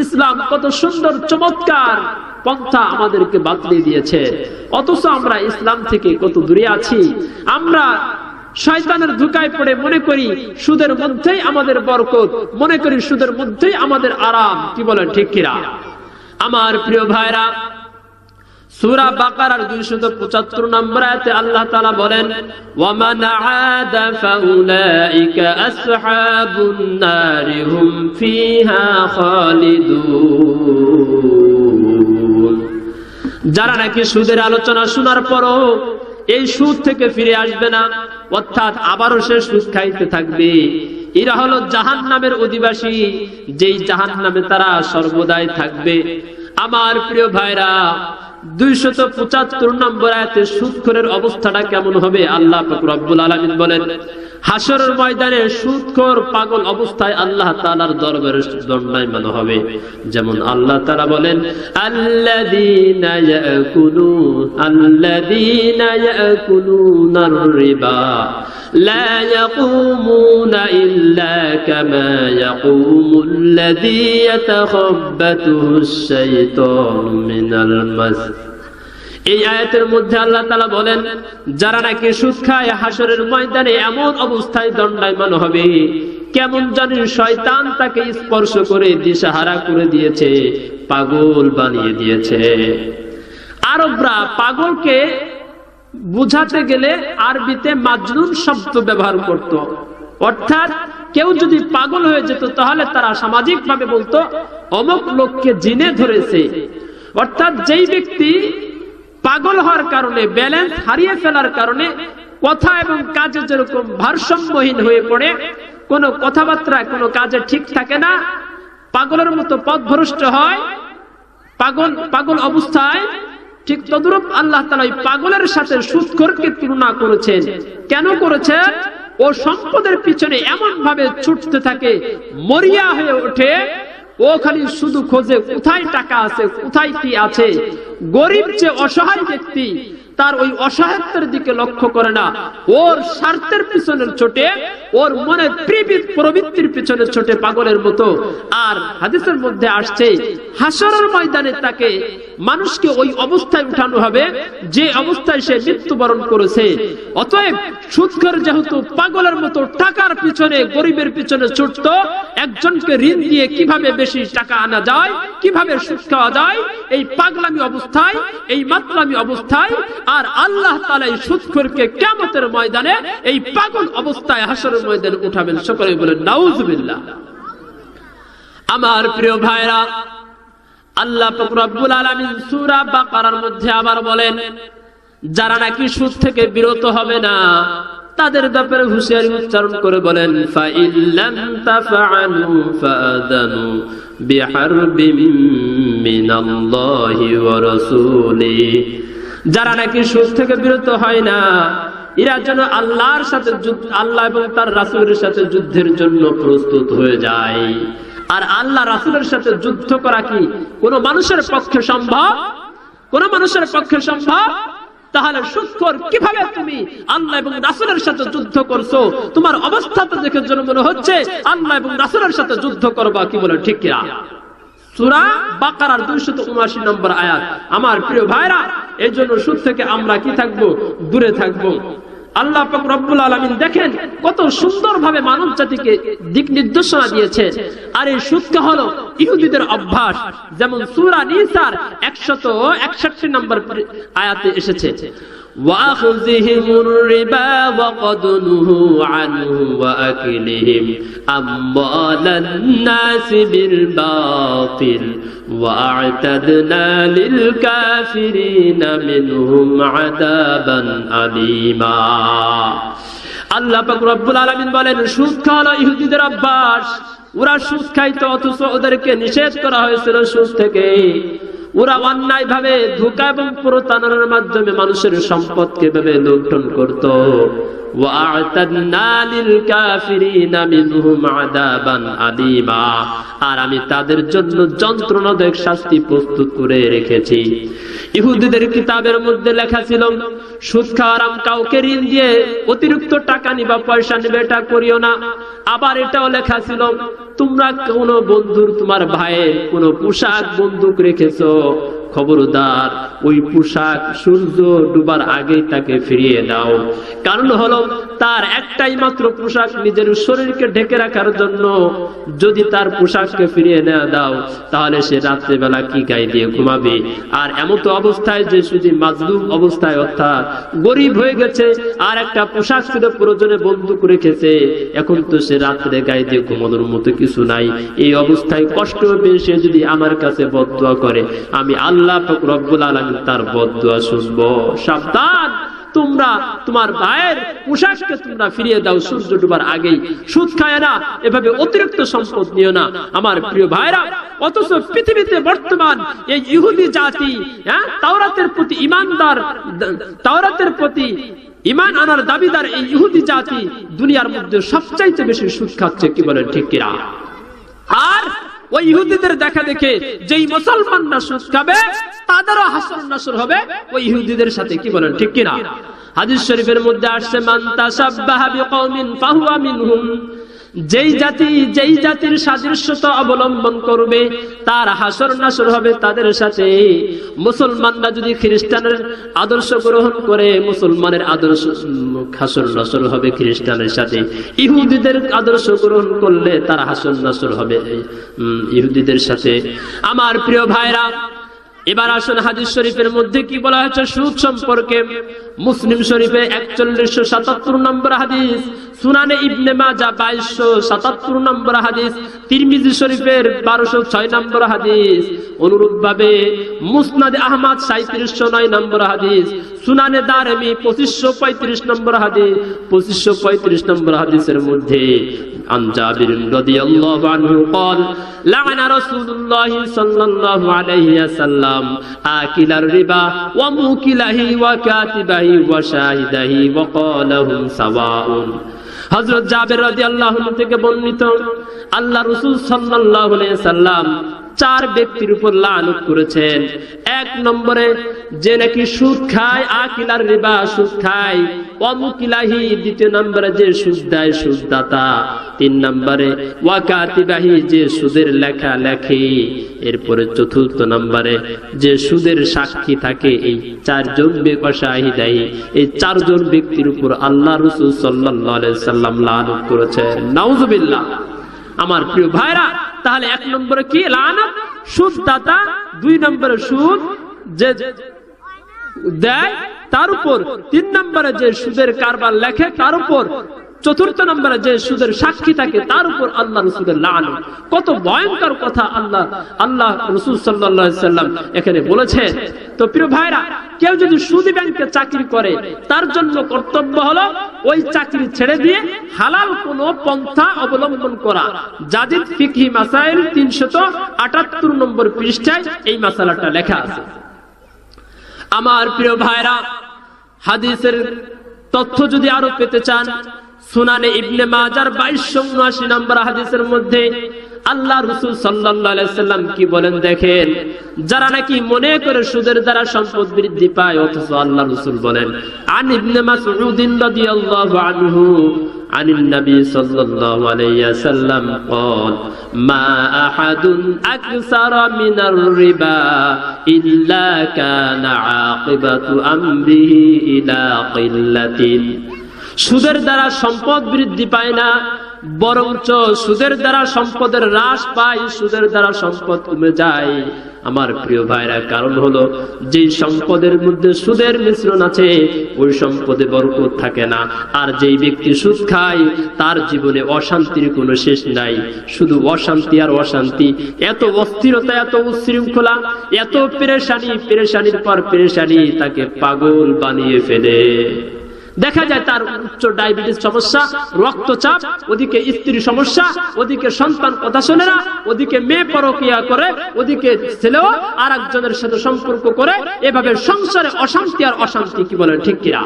ইসলাম কত সুন্দর চমৎকার পন্থা আমাদেরকে বাতলিয়ে দিয়েছে, অথচ আমরা ইসলাম থেকে কত দূরে আছি। আমরা শয়তানের ধোঁকায় পড়ে মনে করি সুদের মধ্যেই আমাদের বরকত, মনে করি সুদের মধ্যেই আমাদের আরাম। কি বলেন, ঠিক কিনা? আমার প্রিয় ভাইরা, সূরা বাকারার 275 নম্বর আয়াতে আল্লাহ তাআলা বলেন, ওয়া মান আদা ফাউলাইকা আসহাবুন নারি হুম ফিহা খালিদুন। যারা নাকি সুদের আলোচনা শোনার পরও এই সুদ থেকে ফিরে আসবে না, অর্থাৎ আবারও সে সুদ খাইতে থাকবে। এরা হলো জাহান্নামের অধিবাসী, যেই জাহান্নামে তারা সর্বদাই থাকবে। আমার প্রিয় ভাইরা, 275 নম্বর আয়াতে সুদখোরের অবস্থাটা কেমন হবে আল্লাহ পাক রব্বুল আলামিন বলেন, হাসরের ময়দানে সুদখোর পাগল অবস্থায় আল্লাহ তাআলার দরবারে দণ্ডায়মান হবে। যেমন আল্লাহ তাআলা বলেন, আল্লাযীনা ইয়াকুলুনার রিবা লা ইয়াকুমুনা ইল্লা কামা ইয়াকুমুল্লাযী ইয়াতাখাব্বাতুহুশ শাইতানু মিনাল মাস। এই আয়াতের মধ্যে আল্লাহ তাআলা বলেন, যারা নাকি সুদ খায় হাসরের ময়দানে এমন অবস্থায় দণ্ডায়মান হবে কেমন জানি শয়তান তাকে স্পর্শ করে দিশাহারা করে দিয়েছে, পাগল বানিয়ে দিয়েছে। আরবরা পাগলকে বুঝাতে গেলে আরবিতে মাজনুন শব্দ ব্যবহার করত, অর্থাৎ কেউ যদি পাগল হয়ে যেত তাহলে তারা সামাজিকভাবে বলতো অমুক লোককে জিনে ধরেছে। অর্থাৎ যেই ব্যক্তি পাগল হওয়ার কারণে, ব্যালেন্স হারিয়ে ফেলার কারণে কথা এবং কাজে যেরকম ভারসাম্যহীন হয়ে পড়ে, কোনো কথাবার্তা কোনো কাজে ঠিক থাকে না, পাগলের মতো পথভ্রষ্ট হয়, পাগল অবস্থায়, ঠিক তদ্রূপ আল্লাহ তাআলা এই পাগলের সাথে সুদখোরকে তুলনা করেছেন। কেন করেছেন? ও সম্পদের পিছনে এমন ভাবে ছুটতে থাকে, মরিয়া হয়ে ওঠে, ও খালি শুধু খোঁজে কোথায় টাকা আছে, কোথায় কি আছে। গরিব যে অসহায় ব্যক্তি, তার ওই অসহায়ত্বের দিকে লক্ষ্য করে না, ওর স্বার্থের পিছনে ছোটে, ওর মনে প্রবৃত্তির পিছনে ছোটে পাগলের মতো। আর হাদিসের মধ্যে আসছে, হাসরের ময়দানে তাকে মানুষকে ওই অবস্থায় উঠানো হবে যে অবস্থায় সে মৃত্যুবরণ করেছে। অতএব সুদখোর যেহেতু পাগলের মতো টাকার পিছনে, গরিবের পিছনে ছুটত, একজনকে ঋণ দিয়ে কিভাবে বেশি টাকা আনা যায়, কিভাবে সুদ খাওয়া যায়, এই পাগলামি অবস্থায়, এই মাতলামি অবস্থায়, আর আল্লাহ তাআলা এই সুদখোরকে কিয়ামতের ময়দানে এই পাগল অবস্থায় হাসরের ময়দানে উঠাবেন। সকলে বলেন নাউজুবিল্লাহ। আমার প্রিয় ভাইরা, আল্লাহ পাক রব্বুল আলামিন সূরা বাকারার মধ্যে আবার বলেন, যারা নাকি সুদ থেকে বিরত হবে না তাদের ব্যাপারে হুঁশিয়ারি উচ্চারণ করে বলেন, ফাইল্লাম তাফআলু ফাআযানু বিহারবিম মিনাল্লাহি ওয়া রাসূলিহি। যারা নাকি সুদ থেকে বিরত হয় না, এরা যেন আল্লাহর সাথে, আল্লাহ এবং তার রাসূলের সাথে যুদ্ধের জন্য প্রস্তুত হয়ে যায়। আর আল্লাহ রাসূলের সাথে যুদ্ধ করা কি কোন মানুষের পক্ষে সম্ভব? কোন মানুষের পক্ষে সম্ভব? তাহলে সুদখোর কিভাবে তুমি আল্লাহ এবং রাসূলের সাথে যুদ্ধ করছো? তোমার অবস্থা তো দেখে যেন মনে হচ্ছে আল্লাহ এবং রাসূলের সাথে যুদ্ধ করবা। কি বলে ঠিক কিনা? সূরা বাকারার 279 নম্বর আয়াত। আমার প্রিয় ভাইরা, এই জন্য সুদ থেকে আমরা কি থাকবো? দূরে থাকবো। আল্লাহ পাক রব্বুল আলামিন দেখেন কত সুন্দরভাবে মানব জাতিকে দিক নির্দেশনা দিয়েছে। আর এই সুদটা হলো ইহুদিদের অভ্যাস। যেমন সূরা নিসার 161 নম্বর আয়াতে এসেছে, وَأَخْذِهِمُ الرِّبَا وَقَدْ نُهُوا عَنْهُ وَأَكْلِهِمْ أَمْوَالَ النَّاسِ بِالْبَاطِلِ وَأَعْتَدْنَا لِلْكَافِرِينَ مِنْهُمْ عَذَابًا أَلِيمًا। আল্লাহ পাক রব্বুল আলামিন বলেন, সুদ খাওয়া হলো ইহুদিদের অভ্যাস। ওরা সুদ খাইতো, অথচ ওদেরকে নিষেধ করা হয়েছিল সুদ থেকে। ওরা অন্যায় ভাবে ধোঁকা এবং প্রতারণার মাধ্যমে মানুষের সম্পদকে ভাবে লুণ্ঠন করত। আর আমি তাদের জন্য যন্ত্রণাদায়ক শাস্তি প্রস্তুত করে রেখেছি। ইহুদিদের কিতাবের মধ্যে লেখা ছিল, সুদ খাওয়া হারাম, কাউকে ঋণ দিয়ে অতিরিক্ত টাকা নিবা, পয়সা নিবে, এটা করিও না। আবার এটাও লেখা ছিল, তোমরা কোন বন্ধুর, তোমার ভাইয়ের কোন পোশাক বন্দুক রেখেছো, খবরদার ওই পোশাক সূর্য ডুবার আগেই তাকে ফিরিয়ে দাও। কারণ হলো তার একটাই মাত্র পোশাক নিজের শরীরকে ঢেকে রাখার জন্য। যদি তার পোশাককে ফিরিয়ে না দাও তাহলে সে রাত্রেবেলা কি গায়ে দিয়ে ঘুমাবে? আর এমন তো অবস্থায় যে শুধু মাজলুম অবস্থায়, অর্থাৎ গরিব হয়ে গেছে, আর একটা পোশাক ছিল, প্রয়োজনে বন্দুক রেখেছে, এখন তো সে রাত্রে গায়ে দিয়ে ঘুমানোর মতো কিছু নাই। এই অবস্থায় কষ্ট পেয়ে সে যদি আমার কাছে বদদুয়া করে, আমি আল্লাহ পাক রব্বুল আলামিন তার বদদুয়া শুনবো। সাবধান, তোমরা তোমার ভাইয়ের পোশাককে তোমরা ফিরিয়ে দাও সূর্য ডুবার আগেই। সুদ খায় না, এভাবে অতিরিক্ত সম্পদ নিও না আমার প্রিয় ভাইরা। অথচ পৃথিবীতে বর্তমান এই ইহুদি জাতি, তাওরাতের প্রতি ইমানদার, তাওরাতের প্রতি ইমান আনার দাবিদার এই ইহুদি জাতি দুনিয়ার মধ্যে সবচাইতে বেশি সুদ খাচ্ছে, কি বলেন ঠিক কিনা? আর ওই ইহুদিদের দেখা দেখে যেই মুসলমানরা সুদ খাবে তাদেরও হাসর নাসর হবে ওই ইহুদিদের সাথে, কি বলেন ঠিক কিনা? হাদিস শরীফের মধ্যে আসছে, মান তাশাব্বাহা বিকওমিন ফাহুয়া মিনহুম, যেই জাতির সাদৃশ্যতা অবলম্বন করবে তার হাসর নাসর হবে তাদের সাথে। মুসলমানরা যদি খ্রিস্টানের আদর্শ গ্রহণ করে মুসলমানের আদর্শ হাসর নাসর হবে খ্রিস্টানের সাথে। ইহুদিদের আদর্শ গ্রহণ করলে তার হাসর নাসর হবে ইহুদিদের সাথে। আমার প্রিয় ভাইরা, এবার আসুন হাদিস শরীফের মধ্যে কি বলা হয়েছে সুদ সম্পর্কে। মুসলিম শরীফে 4177 নম্বর হাদিস, সুনানে ইবনে মাজাহ 2277 নম্বর হাদিস, তিরমিজি শরীফের 1206 নম্বর হাদিস, অনুরূপভাবে মুসনাদে আহমদ 3709 নম্বর হাদিস, সুনানে দারমি 2535 নম্বর হাদিস, 2535 নম্বর হাদিসের মধ্যে আন জাবির রাদিয়াল্লাহু আনহু قال لعن رسول الله صلى الله عليه وسلم آكل الربا وموكله وكاتبه وشاهده وقال هم سواء। হযরত জাবির রাদিয়াল্লাহু আনহু থেকে বর্ণিত, আল্লাহ রাসূল সাল্লাল্লাহু আলাইহি ওয়াসাল্লাম 4 ব্যক্তির উপর লানত করেছেন। 1 নম্বরে যে নাকি সুদ খায়, আকিলার রিবা সুদ খায়, ওয়ামুকিলাহি 2 নম্বরে যে সুদ দেয় সুদদাতা, 3 নম্বরে ওয়াকাতিবাহি যে সুদের লেখা লেখে, এরপরে 4 নম্বরে যে সুদের সাক্ষী থাকে। এই 4 জন ব্যক্তিশাহিদাহি, এই 4 জন ব্যক্তির উপর আল্লাহ রাসূল সাল্লাল্লাহু আলাইহি ওয়াসাল্লাম লানত করেছেন। নাউযুবিল্লাহ। আমার প্রিয় ভাইরা, তাহলে 1 নম্বরে কি লানত সুদদাতা, 2 নম্বরে সুদ যে দেয় তার উপর, 3 নম্বরে যে সুদের কারবার লেখে তার উপর, 4 নম্বরে যে সুদের সাক্ষী থাকে তার উপর আল্লাহ রাসূলের লানত। কত ভয়ঙ্কর কথা আল্লাহ রাসূল সাল্লাল্লাহু আলাইহি ওয়াসাল্লাম এখানে বলেছেন। তো প্রিয় ভাইরা, কেউ যদি সুদী ব্যাংকে চাকরি করে তার জন্য কর্তব্য হলো ওই চাকরি ছেড়ে দিয়ে হালাল কোনো পন্থা অবলম্বন করা। জাদিদ ফিকহি মাসাইল 378 নম্বর পৃষ্ঠায় এই মাসালাটা লেখা আছে। আমার প্রিয় ভাইরা, হাদিসের তথ্য যদি আরো পেতে চান, সুনানে ইবনে মাজার 2279 নম্বর হাদিসের মধ্যে আল্লাহ রাসূল সাল্লাল্লাহু আলাইহি ওয়াসাল্লাম কি বলেন দেখেন। যারা নাকি মনে করে সুদের দ্বারা সম্পদ বৃদ্ধি পায়, অথচ আল্লাহ রাসূল বলেন, আন ইবনে মাসউদ রাদিয়াল্লাহু আনহু আনিন নবী সাল্লাল্লাহু আলাইহি ওয়াসাল্লাম قال ما احد اكثر من الربا الا كان عاقبه امره الى قله। সুদের দ্বারা সম্পদ বৃদ্ধি পায় না, বরঞ্চ সুদের দ্বারা সম্পদের হ্রাস পায়, সুদের দ্বারা সম্পদ কমে যায়। আমার প্রিয় ভাইরা, কারণ হলো যে সম্পদের মধ্যে সুদের মিশ্রণ আছে ওই সম্পদে বরকত থাকে না। আর যেই ব্যক্তি সুদ খায় তার জীবনে অশান্তির কোনো শেষ নাই, শুধু অশান্তি আর অশান্তি, এত অস্থিরতা, এত উচ্ছৃঙ্খলা, এত পেরেশানির পর পেরেশানি তাকে পাগল বানিয়ে ফেলে। দেখা যায় তার উচ্চ ডায়াবেটিস সমস্যা, রক্তচাপ, ওদিকে স্ত্রী সমস্যা, ওদিকে সন্তান কথা শোনে না, ওদিকে মেয়ে পরকিয়া করে, ওদিকে ছেলেও আর একজনের সাথে সম্পর্ক করে, এভাবে সংসারে অশান্তি আর অশান্তি, কি বলেন ঠিক কিনা?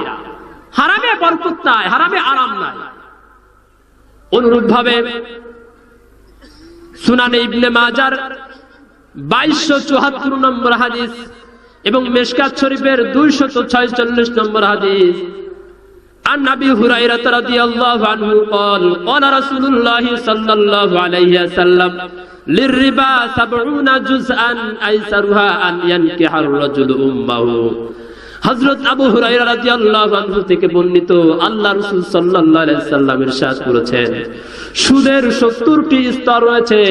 হারামে বরকত নাই, হারামে আরাম নাই। অনুরূপ ভাবে সুনানে ইবনে মাজার 2274 নম্বর হাদিস এবং মিশকাত শরীফের 246 নম্বর হাদিস, عن أبي هريرة رضي الله عنه قال قال رسول الله صلى الله عليه وسلم للربا 70 جزءا أيسرها أن ينكح الرجل أمه। হযরত আবু হুরায়রা রাদিয়াল্লাহু আনহু থেকে বর্ণিত, আল্লাহ রাসূল সাল্লাল্লাহু আলাইহি ওয়াসাল্লাম ইরশাদ করেছেন, সুদের 70টি স্তর রয়েছে।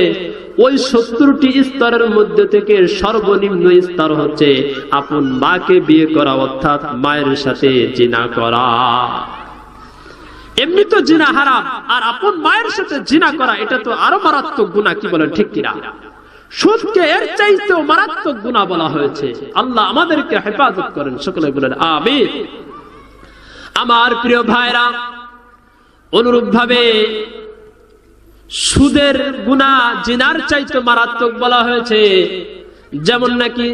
ওই 70টি স্তরের মধ্যে থেকে সর্বনিম্ন স্তর হচ্ছে আপন মাকে বিয়ে করা, অর্থাৎ মায়ের সাথে জিনা করা। এমনি তো জিনা হারাম, আর আপন মায়ের সাথে জিনা করা এটা তো আরো মারাত্মক গুনাহ, কি বলেন ঠিক কিনা? সুদকে এর চাইতেও মারাত্মক গুনাহ বলা হয়েছে। আল্লাহ আমাদেরকে হেফাজত করেন, সকলে বলেন আমিন। আমার প্রিয় ভাইরা, অনুরূপভাবে সুদের গুনাহ জিনার চাইতে মারাত্মক বলা হয়েছে। যেমন নাকি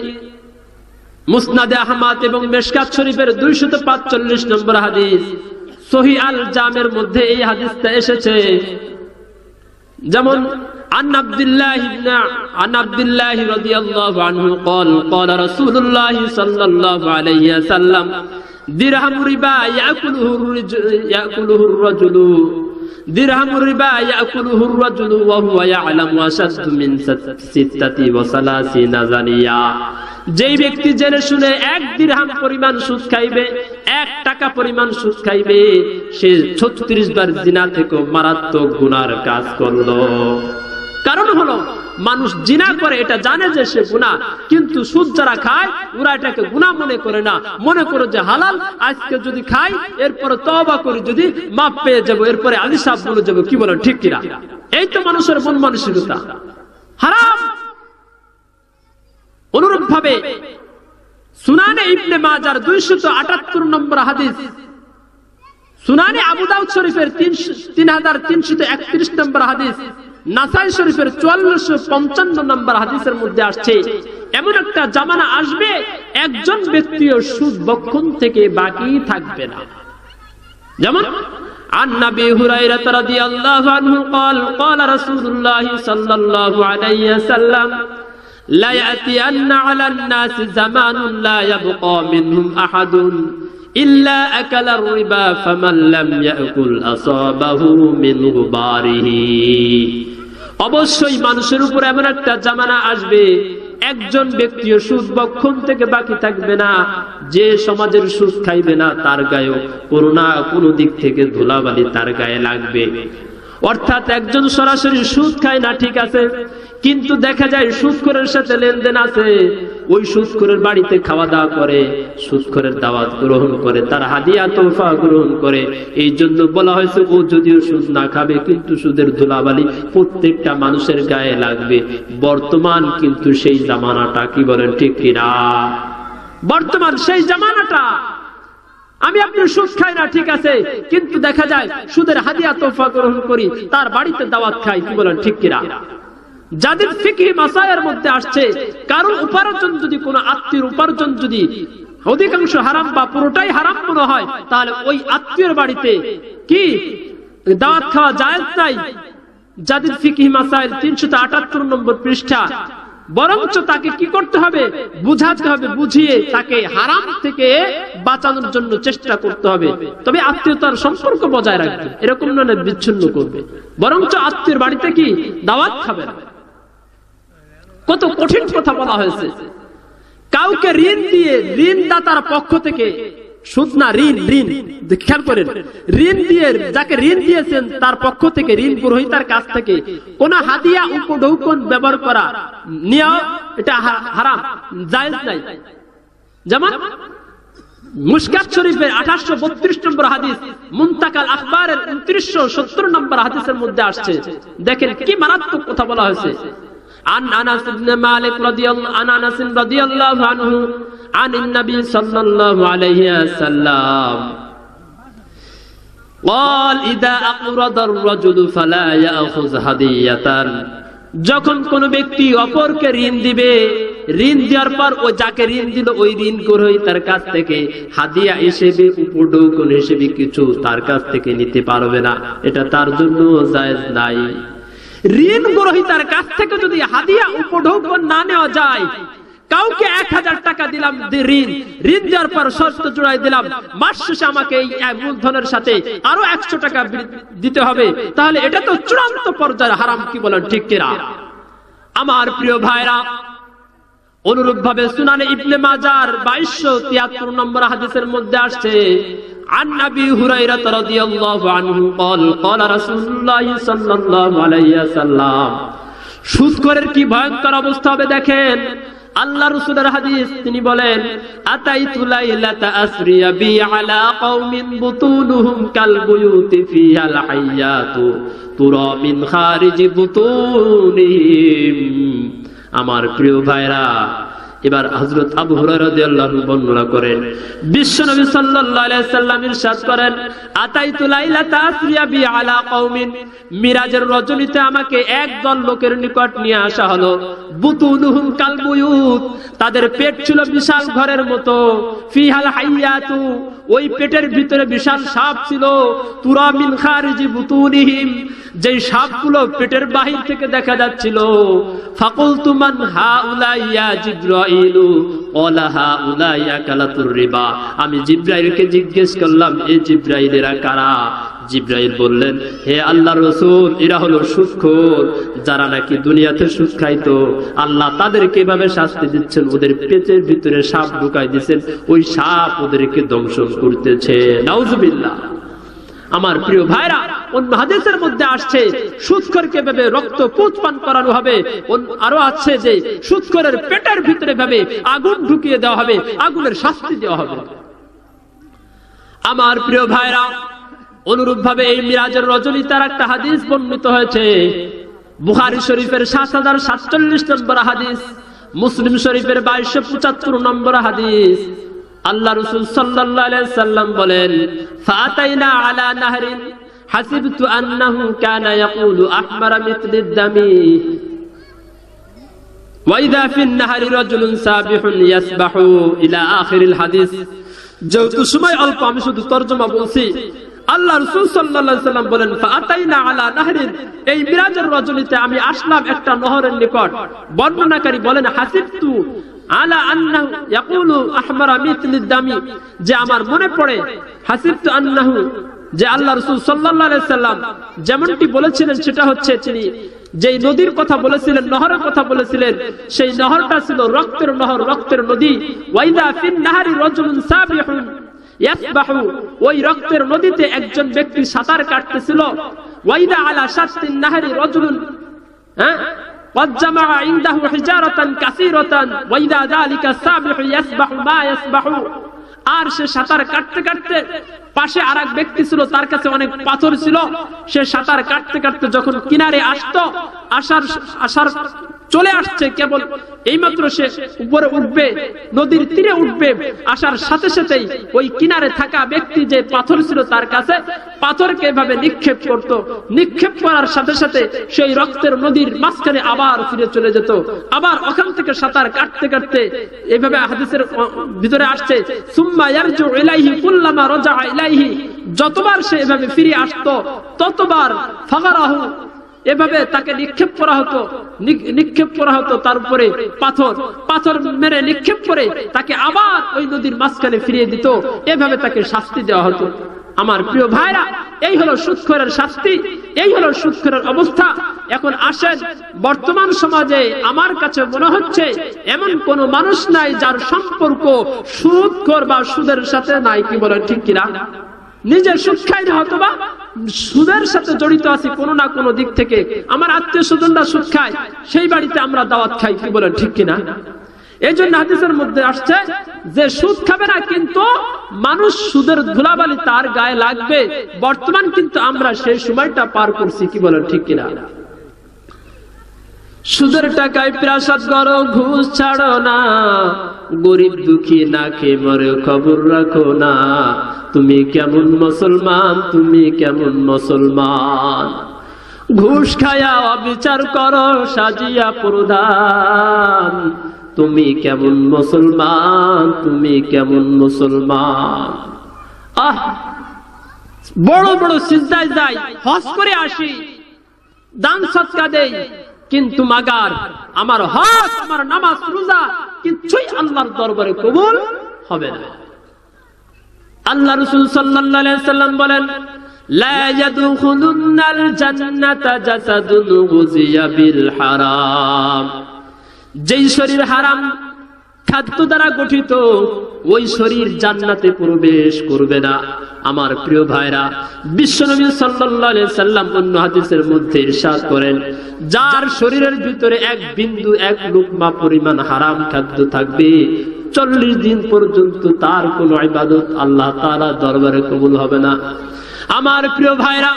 মুসনাদে আহমদ এবং মিশকাত শরীফের 245 নম্বর হাদিস, সহিহ আল জামের মধ্যে এই হাদিসটা এসেছে। যেমন عن عبد الله رضي الله عنه قال قال رسول الله صلى الله عليه وسلم درهم ربا يأكله الرجل درهم الربا يأكله الرجل وهو يعلم أشد من 36 زانية। যেই ব্যক্তি জেনে শুনে 1 দিরহাম পরিমাণ সুদ খাইবে, 1 টাকা পরিমাণ সুদ খাইবে, সে 36 বার জিনা থেকে মারাত্মক গুনার কাজ করলো। কারণ হলো মানুষ জিনা করে এটা জানে যে সে গুনাহ, কিন্তু সুদ যারা খায় ওরা এটাকে গুনাহ মনে করে না, মনে করে যে হালাল, আজকে যদি খাই এরপরে তওবা করি, যদি মাপ পেয়ে যাবো, এরপরে আলিশাব বলে যাবো। কি বলেন ঠিক কিনা? এই তো মানুষের মন মানসিকতা, হারাম। অনুরূপ ভাবে সুনানে ইবনে মাজার 278 নম্বর হাদিস, সুনানে আবু দাউদ শরীফের 3331 নম্বর হাদিস, নাসাই শরীফের 4455 নম্বর হাদিসের মধ্যে আসছে, এমন একটা জামানা আসবে একজন ব্যক্তিও সুদ বক্ষণ থেকে বাকি থাকবে না। যেমন عن أبي هريرة رضي الله عنه قال قال رسول الله صلى الله عليه وسلم لا يأتين على الناس زمان لا يبقى منهم أحد إلا أكل الربا فمن لم يأكل أصابه من غباره। অবশ্যই মানুষের উপর এমন একটা জামানা আসবে একজন ব্যক্তিও সুদ বক্ষণ থেকে বাকি থাকবে না। যে সমাজের সুদ খাইবে না তার গায়ে কোনো না কোনো দিক থেকে ধুলাবালি তার গায়ে লাগবে। অর্থাৎ একজন সরাসরি সুদ খায় না, ঠিক আছে, কিন্তু দেখা যায় সুদখোরের সাথে লেনদেন আছে, ওই সুদখোরের বাড়িতে খাওয়া দাওয়া করে, সুদখোরের দাওয়াত গ্রহণ করে, তার হাদিয়া তোহফা গ্রহণ করে। এই জন্য বলা হয়েছে ও যদিও সুদ না খাবে কিন্তু সুদের ধুলাবালি প্রত্যেকটা মানুষের গায়ে লাগবে। বর্তমান কিন্তু সেই জামানাটা, কি বলেন ঠিক কিনা? বর্তমান সেই জামানাটা। আমি আপনি সুদ খাই না, ঠিক আছে, কিন্তু দেখা যায় সুদের হাদিয়া তোহফা গ্রহণ করি, তার বাড়িতে দাওয়াত খাই। কি বলেন ঠিক কিনা? যাদের ফিকহি মাসায়ের মধ্যে আসছে কারো উপার্জন যদি কোনো আত্মীয় উপার্জন যদি অধিকাংশ হারাম বা পুরোটাই হারাম মনে হয়, তাহলে ওই আত্মীয়ের বাড়িতে কি দাওয়াত খাওয়া জায়েজ নাই। যাদের ফিকহি মাসায়েল 378 নম্বর পৃষ্ঠা। বরঞ্চ তাকে কি করতে হবে? বুঝাতে হবে, বুঝিয়ে তাকে হারাম থেকে বাঁচানোর জন্য চেষ্টা করতে হবে। তবে আত্মীয়তার সম্পর্ক বজায় রাখবে, এরকম নয় বিচ্ছিন্ন করবে। বরঞ্চ আত্মীয়ের বাড়িতে কি দাওয়াত খাবে না। কত কঠিন কথা বলা হয়েছে। কাউকে ঋণ দিয়ে ঋণদাতার পক্ষ থেকে, সুদ না ঋণ, খেয়াল করেন, ঋণ দিয়ে যাকে ঋণ দিয়েছেন তার পক্ষ থেকে, ঋণ পুরোহিতার কাছ থেকে কোন হাদিয়া উপঢৌকন ব্যবহার করা নেওয়া, এটা হারাম, জায়েজ নাই। যেমন মিশকাত শরীফের 1832 নম্বর হাদিস, মুনতাকাল আখবারের 2970 নম্বর হাদিসের মধ্যে আসছে। দেখেন কি মারাত্মক কথা বলা হয়েছে। عن أنس بن مالك رضي الله عنه عن النبي صلى الله عليه وسلم قال إذا أقرض الرجل فلا يأخذ هدية। যখন কোন ব্যক্তি অপরকে ঋণ দিবে, ঋণ দেওয়ার পর ও যাকে ঋণ দিল ওই ঋণ গ্রহীতার কাছ থেকে হাদিয়া হিসেবে, উপঢৌকন হিসেবে কিছু তার কাছ থেকে নিতে পারবে না, এটা তার জন্য জায়েজ নাই। ঋণ গ্রহীতার কাছ থেকে যদি হাদিয়া উপঢৌকন না নেওয়া যায়, কাউকে 1000 টাকা দিলাম ঋণ দেওয়ার পর শর্ত জোড়াই দিলাম মাস শেষে আমাকে এই মূলধনের সাথে আরো 100 টাকা দিতে হবে, তাহলে এটা তো চূড়ান্ত পর্যায়ে হারাম। কি বলেন ঠিক কিনা? আমার প্রিয় ভাইরা, অনুরূপ ভাবে সুনানে ইবনে মাজার 2273 নম্বর হাদিসের মধ্যে আসছে, عن أبي هريرة رضي الله عنه قال قال رسول الله صلى الله عليه وسلم। সুদখোরের কি ভয়ঙ্কর অবস্থা হবে দেখেন। আল্লাহ রাসূলের হাদিস, তিনি বলেন, আতাইতু লাইলাতা আসরিয়া বি আলা কওমিন বুতুনুহুম কাল বুয়ুতি ফিহাল হায়াতু তুরা মিন খারিজি বুতুনিহিম। আমার প্রিয় ভাইরা, এবার হযরত আবু হুরায়রা রাদিয়াল্লাহু আনহু বর্ণনা করেন, বিশ্বনবী সাল্লাল্লাহু আলাইহি ওয়াসাল্লাম ইরশাদ করেন, আতাইতু লাইলাতা আসরিয়া বি আলা কওমিন, মিরাজের রজনীতে আমাকে একদল লোকের নিকট নিয়ে আসা হলো, বুতুনুহুম কালবুয়ুত, তাদের পেট ছিল বিশাল ঘরের মতো, ফিহাল হাইয়াতু, ওই পেটের ভিতরে বিশাল সাপ ছিল, তুরা মিন খারিজি বুতুনিহিম, যেই সাপগুলো পেটের বাহির থেকে দেখা যাচ্ছিল। ফাকুলতু মান হাউলাই ইয়া জিবরাইলু ক্বালা হাউলাই আকালাতুর রিবা, আমি জিবরাইলকে জিজ্ঞেস করলাম, এই জিবরাইলেরা কারা? জিবরাইল বললেন, হে আল্লাহর রাসূল, এরা হলো সুদখোর, যারা নাকি দুনিয়াতে সুদ খাইতো, আল্লাহ তাদেরকে এভাবে শাস্তি দিচ্ছেন, ওদের পেটের ভিতরে সাপ ঢুকাই দিয়েছেন, ওই সাপ ওদেরকে দংশন করতেছে। নাউজুবিল্লাহ। আমার প্রিয় ভাইরা, অন্য হাদিসের মধ্যে আসছে সুদখোরকে ভাবে রক্ত পুত পান করানো হবে, আরো আছে যে সুদখোরের পেটের ভিতরে ভাবে আগুন ঢুকিয়ে দেওয়া হবে, আগুনের শাস্তি দেওয়া হবে। আমার প্রিয় ভাইরা, অনুরূপ ভাবে এই মিরাজের রজনী তার একটা হাদিস বর্ণিত হয়েছে বুখারী শরীফের ৭০৪৭ নম্বর হাদিস, মুসলিম শরীফের ২২৭৫ নম্বর হাদিস। আল্লাহ রাসূল সাল্লাল্লাহু আলাইহি সাল্লাম বলেন, ফাতাইনা আলা নাহরিন হাসিবতু আন্নাহু কানা ইয়াকুলু আহমারা মিথলিদ দামি ওয়া ইযা ফিন নাহরি রাজুলুন সাবিহুন ইয়াসবাহু ইলা আখিরিল হাদিস। যেহেতু সময় অল্প, আমি শুধু তরজমা বলছি। আল্লাহ রাসূল সাল্লাল্লাহু আলাইহি সাল্লাম বলেন, ফাতাইনা আলা নাহরিন, এই মিরাজের রজনীতে আমি আসলাম একটা নহরের নিকট। বর্ণনাকারী বলেন, হাসিবতু আলা আন্নাহু ইয়াকুলু আহমারা মিথলিদ দামি, যে আমার মনে পড়ে, হাসিবতু আন্নাহু, যে আল্লাহ রাসূল সাল্লাল্লাহু আলাইহি সাল্লাম যেমনটি বলেছিলেন সেটা হচ্ছে, তিনি যেই নদীর কথা বলেছিলেন, নহরের কথা বলেছিলেন, সেই নহরটা ছিল রক্তের নহর, রক্তের নদী। ওয়াইদা ফিন নাহারি রাজুলুন সাবিহুন ইয়াসবাহু, ওই রক্তের নদীতে একজন ব্যক্তি সাঁতার কাটতেছিল। ওয়াইদা আলা শাত্তিন নাহারি রাজুলুন قد جمع عنده حجارة كثيرة وإذا ذلك السابح يسبح ما يسبح, আর সে সাঁতার কাটতে কাটতে পাশে আরেক ব্যক্তি ছিল, তার কাছে অনেক পাথর ছিল। সে সাঁতার কাটতে কাটতে যখন কিনারে আসতো, আসার চলে আসছে, কেবল এইমাত্র সে উপরে উঠবে, নদীর তীরে উঠবে, আসার সাথে সাথেই ওই কিনারে থাকা ব্যক্তি যে পাথর ছিল তার কাছে পাথরকে এভাবে নিক্ষেপ করত। নিক্ষেপ করার সাথে সাথে সেই রক্তের নদীর মাঝখানে আবার ফিরে চলে যেত। আবার ওখান থেকে সাঁতার কাটতে কাটতে, এইভাবে হাদিসের ভিতরে আসছে, সুম্মা ইয়ারজু ইলাইহি কুল্লামা রাজা ইলাইহি, যতবার সে এভাবে ফিরে আসতো ততবার ফাগারাহু, এভাবে তাকে নিক্ষেপ করা হতো তার উপরে পাথর মেরে নিক্ষেপ করে তাকে আবার ওই নদীর মাঝখানে ফিরিয়ে দিত। এভাবে তাকে শাস্তি দেওয়া হতো। আমার প্রিয় ভাইরা, এই হলো সুদখোরের শাস্তি, এই হলো সুদখোরের অবস্থা। এখন আসেন, বর্তমান সমাজে আমার কাছে মনে হচ্ছে এমন কোন মানুষ নাই যার সম্পর্ক সুদখোর বা সুদের সাথে নাই। কি বলেন, ঠিক কিনা? নিজে সুদ খাই না, অথবা সুদের সাথে জড়িত আছি কোনো না কোনো দিক থেকে। আমার আত্মীয় স্বজনরা সুদ খায়, সেই বাড়িতে আমরা দাওয়াত খাই। কি বলেন, ঠিক কিনা? এই জন্য হাদিসের মধ্যে আসছে যে সুদ খাবে না, কিন্তু মানুষ সুদের ধুলাবালি তার গায়ে লাগবে। বর্তমান কিন্তু আমরা সেই সময়টা পার করছি। কি বলেন, ঠিক কিনা? সুদের টাকায় প্রাসাদ গড়ো, ঘুষ ছাড়ো না, গরিব দুঃখী না খেয়ে মরে খবর রাখো না। তুমি কেমন মুসলমান, তুমি কেমন মুসলমান? ঘুষ খায়া অবিচার করো সাজিয়া প্রধান, তুমি কেমন মুসলমান, তুমি কেমন মুসলমান? বড় বড় সিজদায় যাই, হজ করে আসি, দান সদকা দেই, কিন্তু মাগার আমার হজ, আমার নামাজ রোজা কিছুই আল্লাহর দরবারে কবুল হবে না। আল্লাহ রাসূল সাল্লাল্লাহু আলাইহি সাল্লাম বলেন, লা ইয়াদখুলুনাল জান্নাতা জাসাদুন গুযিয়া বিল হারাম, যেই শরীর হারাম খাদ্য দ্বারা গঠিত, ওই শরীর জান্নাতে প্রবেশ করবে না। আমার প্রিয় ভাইরা, বিশ্বনবী সাল্লাল্লাহু আলাইহি সাল্লাম অন্য হাদিসের মধ্যে ইরশাদ করেন, যার শরীরের ভিতরে এক বিন্দু, এক লুকমা পরিমাণ হারাম খাদ্য থাকবে, 40 দিন পর্যন্ত তার কোনো ইবাদত আল্লাহ তাআলা দরবারে কবুল হবে না। আমার প্রিয় ভাইরা,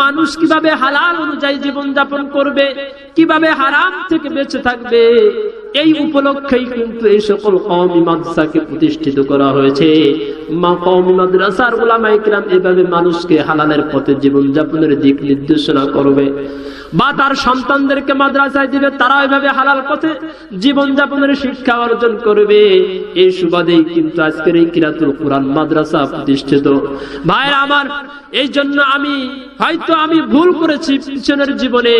মানুষ কিভাবে হালাল অনুযায়ী জীবন যাপন করবে, কিভাবে হারাম থেকে বেঁচে থাকবে, এই উপলক্ষেই কিন্তু এই সকল কওমি মাদ্রাসাকে প্রতিষ্ঠিত করা হয়েছে। কওমি মাদ্রাসার উলামায়ে কিরাম এভাবে মানুষকে হালালের পথে জীবনযাপনের দিক নির্দেশনা করবে বা তার সন্তানদেরকে মাদ্রাসায় দিবে, তারা এভাবে হালাল পথে জীবনযাপনের শিক্ষা অর্জন করবে। এই সুবাদেই কিন্তু আজকের এই কিরাতুল কুরআন মাদ্রাসা প্রতিষ্ঠিত। ভাইরা আমার, এই জন্য হয়তো আমি ভুল করেছি, পিছনের জীবনে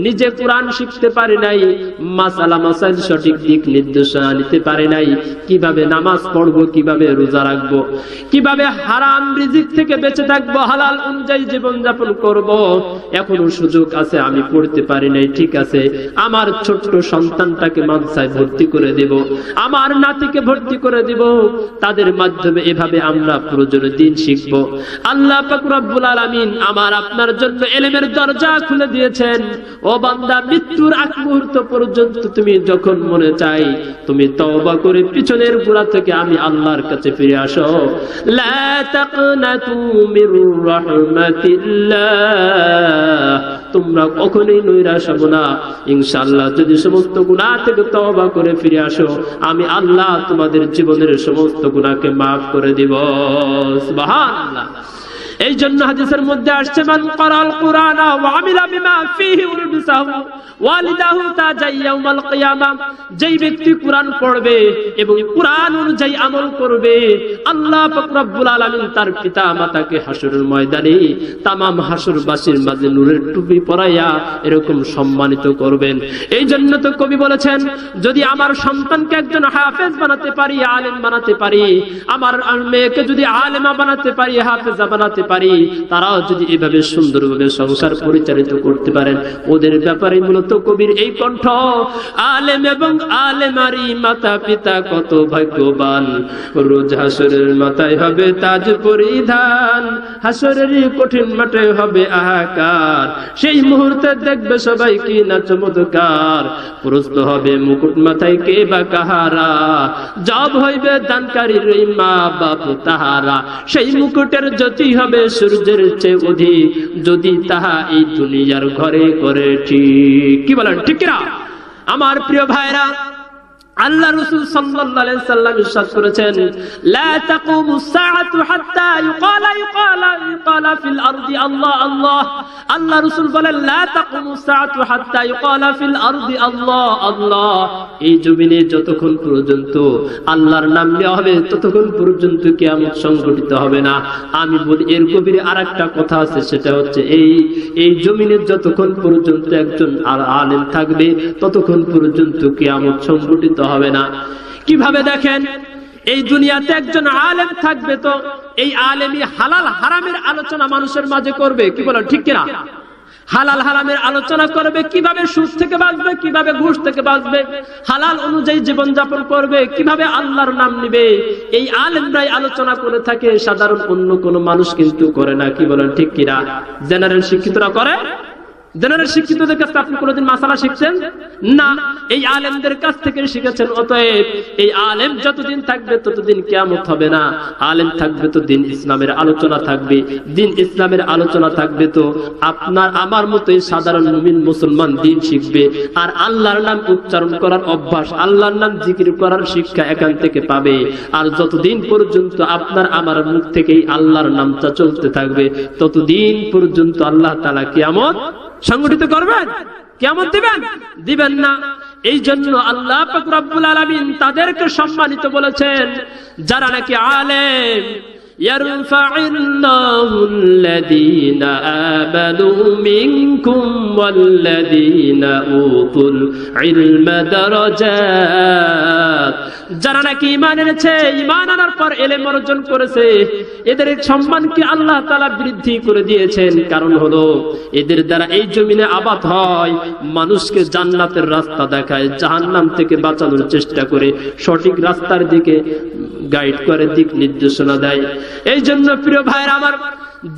নিজে কোরআন শিখতে পারি নাই, মাসালা মাসাইল সঠিক দিক নির্দেশনা নিতে পারি নাই, কিভাবে নামাজ পড়বো, কিভাবে রোজা রাখবো, কিভাবে হারাম রিজিক থেকে বেঁচে থাকবো, হালাল অনুযায়ী জীবনযাপন করব, এখনো সুযোগ আছে, আমি পড়তে পারি নাই। ঠিক আছে, আমার ছোট্ট সন্তানটাকে মাদ্রাসায় ভর্তি করে দেব, আমার নাতিকে ভর্তি করে দিব, তাদের মাধ্যমে এভাবে আমরা প্রয়োজনে দিন শিখবো। আল্লাহ পাক রব্বুল আলামিন আমার আপনার জন্য ইলমের দরজা খুলে দিয়েছেন। ও বান্দা, মৃত্যুর আগ মুহূর্ত পর্যন্ত তুমি যখন মনে চাই তুমি তওবা করে পিছনের গোড়া থেকে আমি আল্লাহর কাছে ফিরে আসো। লা তাকনাতু মির রাহমাতিল্লাহ, তোমরা কখনোই নৈরাশ হবে না। ইনশাআল্লাহ যদি সমস্ত গুনাহ থেকে তওবা করে ফিরে আসো, আমি আল্লাহ তোমাদের জীবনের সমস্ত গুনাহকে maaf করে দিব। সুবহানাল্লাহ। এই জন্য হাদিসের মধ্যে আসছে, মান ক্বারাল কুরআনা ওয়া আমিলা বিমা ফীহি উলবিসাহু ওয়ালিদাহু তাজাই ইয়াউমাল কিয়ামা, যেই ব্যক্তি কুরআন পড়বে এবং কুরআন অনুযায়ী আমল করবে, আল্লাহ পাক রব্বুল আলামিন তার পিতা মাতাকে হাসরের ময়দানে তামাম হাসরবাসীর মাঝে নূরের টুপি পরাইয়া এরকম সম্মানিত করবেন। এই জন্য তো কবি বলেছেন, যদি আমার সন্তানকে একজন হাফেজ বানাতে পারি, আলেম বানাতে পারি, আমার মেয়েকে যদি আলেমা বানাতে পারি, হাফেজা বানাতে পারি, তারাও যদি এভাবে সুন্দরভাবে সংসার পরিচালিত করতে পারেন, ওদের ব্যাপারে মূলত কবির এই কণ্ঠ। আলেম এবং আলেমারি মাতা পিতা কত ভাগ্যবান, রোজ হাসরের মাথায় হবে তাজ পরিধান, হাসরের কঠিন মাঠে হবে হাহাকার, সেই মুহূর্তে দেখবে সবাই কি না চমৎকার, প্রশ্ন হবে মুকুট মাথায় কে বা কাহারা, জব হইবে দানকারীর মা বাপ তাহারা, সেই মুকুটের জ্যোতি হবে সূর্যের চেয়ে অধিক, যদি তাহা এই দুনিয়ার ঘরে করে ঠিক। কি বলেন ঠিক কিনা? আমার প্রিয় ভাইরা, আল্লাহ রাসূল সাল্লাল্লাহু আলাইহি সাল্লাম ইরশাদ করেছেন, লা তাকুমুস সাআতু হাত্তা ইউকালা ফিল আরদি আল্লাহ আল্লাহ। আল্লাহ রাসূল বলেন, লা তাকুমুস সাআতু হাত্তা ইউকালা ফিল আরদি আল্লাহ আল্লাহ। এই জমিনে যতক্ষণ পর্যন্ত আল্লাহর নাম নেওয়া হবে ততক্ষণ পর্যন্ত কিয়ামত সংঘটিত হবে না। আমি বলি, এর গভীরে আরেকটা কথা আছে, সেটা হচ্ছে এই জমিনে যতক্ষণ পর্যন্ত একজন আলেম থাকবে ততক্ষণ পর্যন্ত কিয়ামত সংঘটিত হবে না। কিভাবে দেখেন, এই দুনিয়াতে একজন আলেম থাকবে, তো এই আলেমই হালাল হারামের আলোচনা মানুষের মাঝে করবে। কি বলেন ঠিক কিনা? হালাল হারামের আলোচনা করবে, কিভাবে সুদ থেকে বাঁচবে, কিভাবে ঘুষ থেকে বাঁচবে, হালাল অনুযায়ী জীবনযাপন করবে, কিভাবে আল্লাহর নাম নিবে, এই আলেমরাই আলোচনা করে থাকে। সাধারণ অন্য কোনো মানুষ কিন্তু করে না। কি বলেন ঠিক কিনা? জেনারেল শিক্ষিতরা করে। জেনারেল শিক্ষিতদের কাছে আপনি কোনোদিন মাসালা শিখছেন না, এই আলেমদের কাছ থেকে শিখেছেন। অতএব এই আলেম যতদিন থাকবে ততদিন কিয়ামত হবে না। আলেম থাকবে তো দিন ইসলামের আলোচনা থাকবে, দিন ইসলামের আলোচনা থাকবে তো আপনার আমার মতোই সাধারণ মুমিন মুসলমান দিন শিখবে, আর আল্লাহর নাম উচ্চারণ করার অভ্যাস, আল্লাহর নাম জিকির করার শিক্ষা এখান থেকে পাবে। আর যতদিন পর্যন্ত আপনার আমার মুখ থেকেই আল্লাহর নামটা চলতে থাকবে, ততদিন পর্যন্ত আল্লাহ তাআলা কিয়ামত সংগঠিত করবেন, কিয়ামত দিবেন না। এই জন্য আল্লাহ পাক রব্বুল আলামিন তাদেরকে সম্মানিত বলেছেন, যারা নাকি আলেম। ইয়ারফা'ুল্লাহু আল্লাযীনা আমানু মিনকুম ওয়াল্লাযীনা উতুল ইলমা দারাজাত, যারা নাকি ঈমান এনেছে, ঈমান আনার পর ইলম অর্জন করেছে, এদের সম্মানকে আল্লাহ তাআলা বৃদ্ধি করে দিয়েছেন। কারণ হলো এদের দ্বারা এই জমিনে আবাদ হয়, মানুষকে জান্নাতের রাস্তা দেখায়, জাহান্নাম থেকে বাঁচানোর চেষ্টা করে, সঠিক রাস্তার দিকে গাইড করে, দিক নির্দেশনা দেয়। এই জন্য প্রিয় ভাইরা আমার,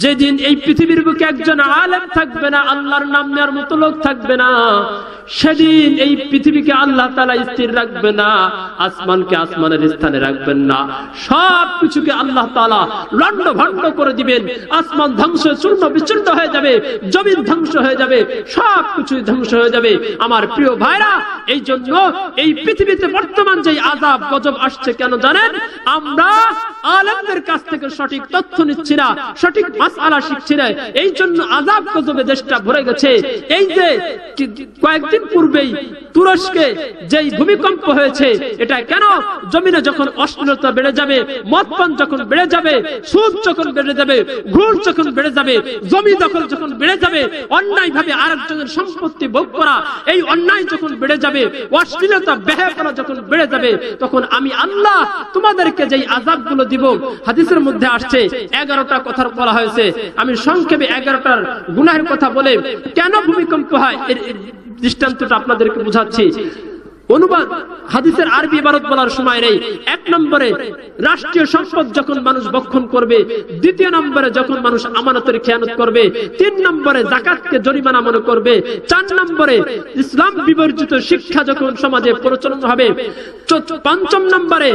যেদিন এই পৃথিবীর বুকে একজন আলেম থাকবে না, আল্লাহর নাম নেওয়ার মতো লোক থাকবে না, সেদিন এই পৃথিবীকে আল্লাহ তাআলা স্থির রাখবে না, আসমানকে আসমানের স্থানে রাখবেন না, সব কিছুকে আল্লাহ তাআলা লন্ড ভন্ড করে দিবেন। আসমান ধ্বংস, চূর্ণ বিচূর্ণ হয়ে যাবে, জমিন ধ্বংস হয়ে যাবে, সব কিছুই ধ্বংস হয়ে যাবে। আমার প্রিয় ভাইরা, এই জন্য এই পৃথিবীতে বর্তমান যে আযাব গজব আসছে কেন জানেন? আমরা আলেমদের কাছ থেকে সঠিক তথ্য নিচ্ছি না, সঠিক মাসআলা শিখছি না, এই জন্য আযাব গজবে দেশটা ভরে গেছে। এই যে কয়েকদিন পূর্বেই তুরস্কে যেই ভূমিকম্প হয়েছে, এটা কেন? জমিনে যখন অশ্লীলতা বেড়ে যাবে, মদপান যখন বেড়ে যাবে, সুদ যখন বেড়ে যাবে, ঘুষ যখন বেড়ে যাবে, জমি দখল যখন বেড়ে যাবে, অন্যায় ভাবে আরেকজনের সম্পত্তি ভোগ করা, এই অন্যায় যখন বেড়ে যাবে, অশ্লীলতা বেহায়াপনা যখন বেড়ে যাবে, তখন আমি আল্লাহ তোমাদেরকে যেই আযাবগুলো দিব, হাদিসের মধ্যে আসছে 11টা কথা বলা হয়েছে। আমি সংক্ষেপে 11টার গুনাহের কথা বলে কেন ভূমিকম্প হয় এর দৃষ্টান্তটা আপনাদেরকে বুঝাচ্ছি। অনুবাদ হাদিসের আরবি ইবারত বলার সময় নেই। 1 নম্বরে রাষ্ট্রীয় সম্পদ যখন মানুষ ভক্ষণ করবে, 2 নম্বরে যখন মানুষ আমানতের খেয়ানত করবে, 3 নম্বরে যাকাতকে জরিমানা মনে করবে, 4 নম্বরে ইসলাম বিবর্জিত শিক্ষা যখন সমাজে প্রচলন হবে, 5 নম্বরে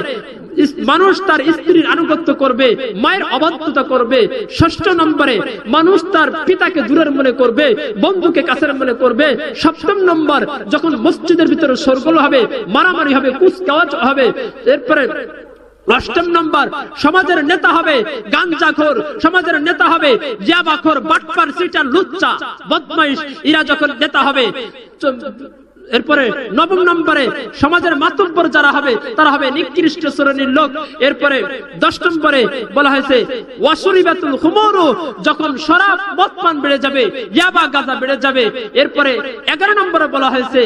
মানুষ তার স্ত্রীর আনুগত্য করবে, মায়ের অবাধ্যতা করবে, 6 নম্বরে মানুষ তার পিতাকে দূরের মনে করবে, বন্ধুকে কাছের মনে করবে, 7 নম্বর যখন মসজিদের ভিতরে শোরগোল হবে, মারামারি হবে, কুচকাওয়াজ হবে, এরপরে 8 নম্বর সমাজের নেতা হবে গাঞ্জাখোর, সমাজের নেতা হবে ইয়াবাখোর, বাটপার, সিটার, লুচ্চা, বদমাইশ, এরা যখন নেতা হবে। এরপরে 9 নম্বরে সমাজের মাতব্বর যারা হবে তারা হবে নিকৃষ্ট শ্রেণীর লোক। এরপরে 10 নম্বরে বলা হয়েছে ওয়াসুরিবাতুল খুমুরু, যখন শরাব মদপান বেড়ে যাবে, ইয়াবা গাঁজা বেড়ে যাবে। এরপরে 11 নম্বরে বলা হয়েছে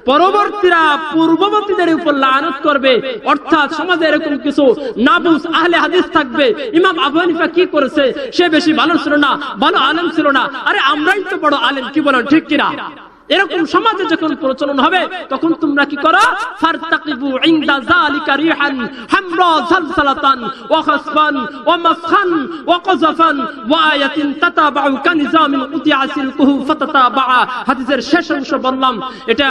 পরবর্তীরা পূর্ববর্তীদের উপর লানত করবে, অর্থাৎ সমাজে এরকম কিছু নাবুস আহলে হাদিস থাকবে। ইমাম আবু হানিফা কি করেছে? সে বেশি ভালো ছিল না, ভালো আলেম ছিল না, আরে আমরাই তো বড় আলেম, কি বলেন ঠিক কিনা? এরকম সমাজে যখন প্রচলন হবে তখন তোমরা কি করো? ফারতাকিবু ইনদা যালিকা রিহান হামরা যালজালাতান ওয়া খাসফান ওয়া মাসখান ওয়া কযফান ওয়া আয়াতিন তাতাবাউ কানিজামিল উতিয়াসিল কুহু ফাতাতাবা। হাদিসের শেষ অংশ বললাম, এটা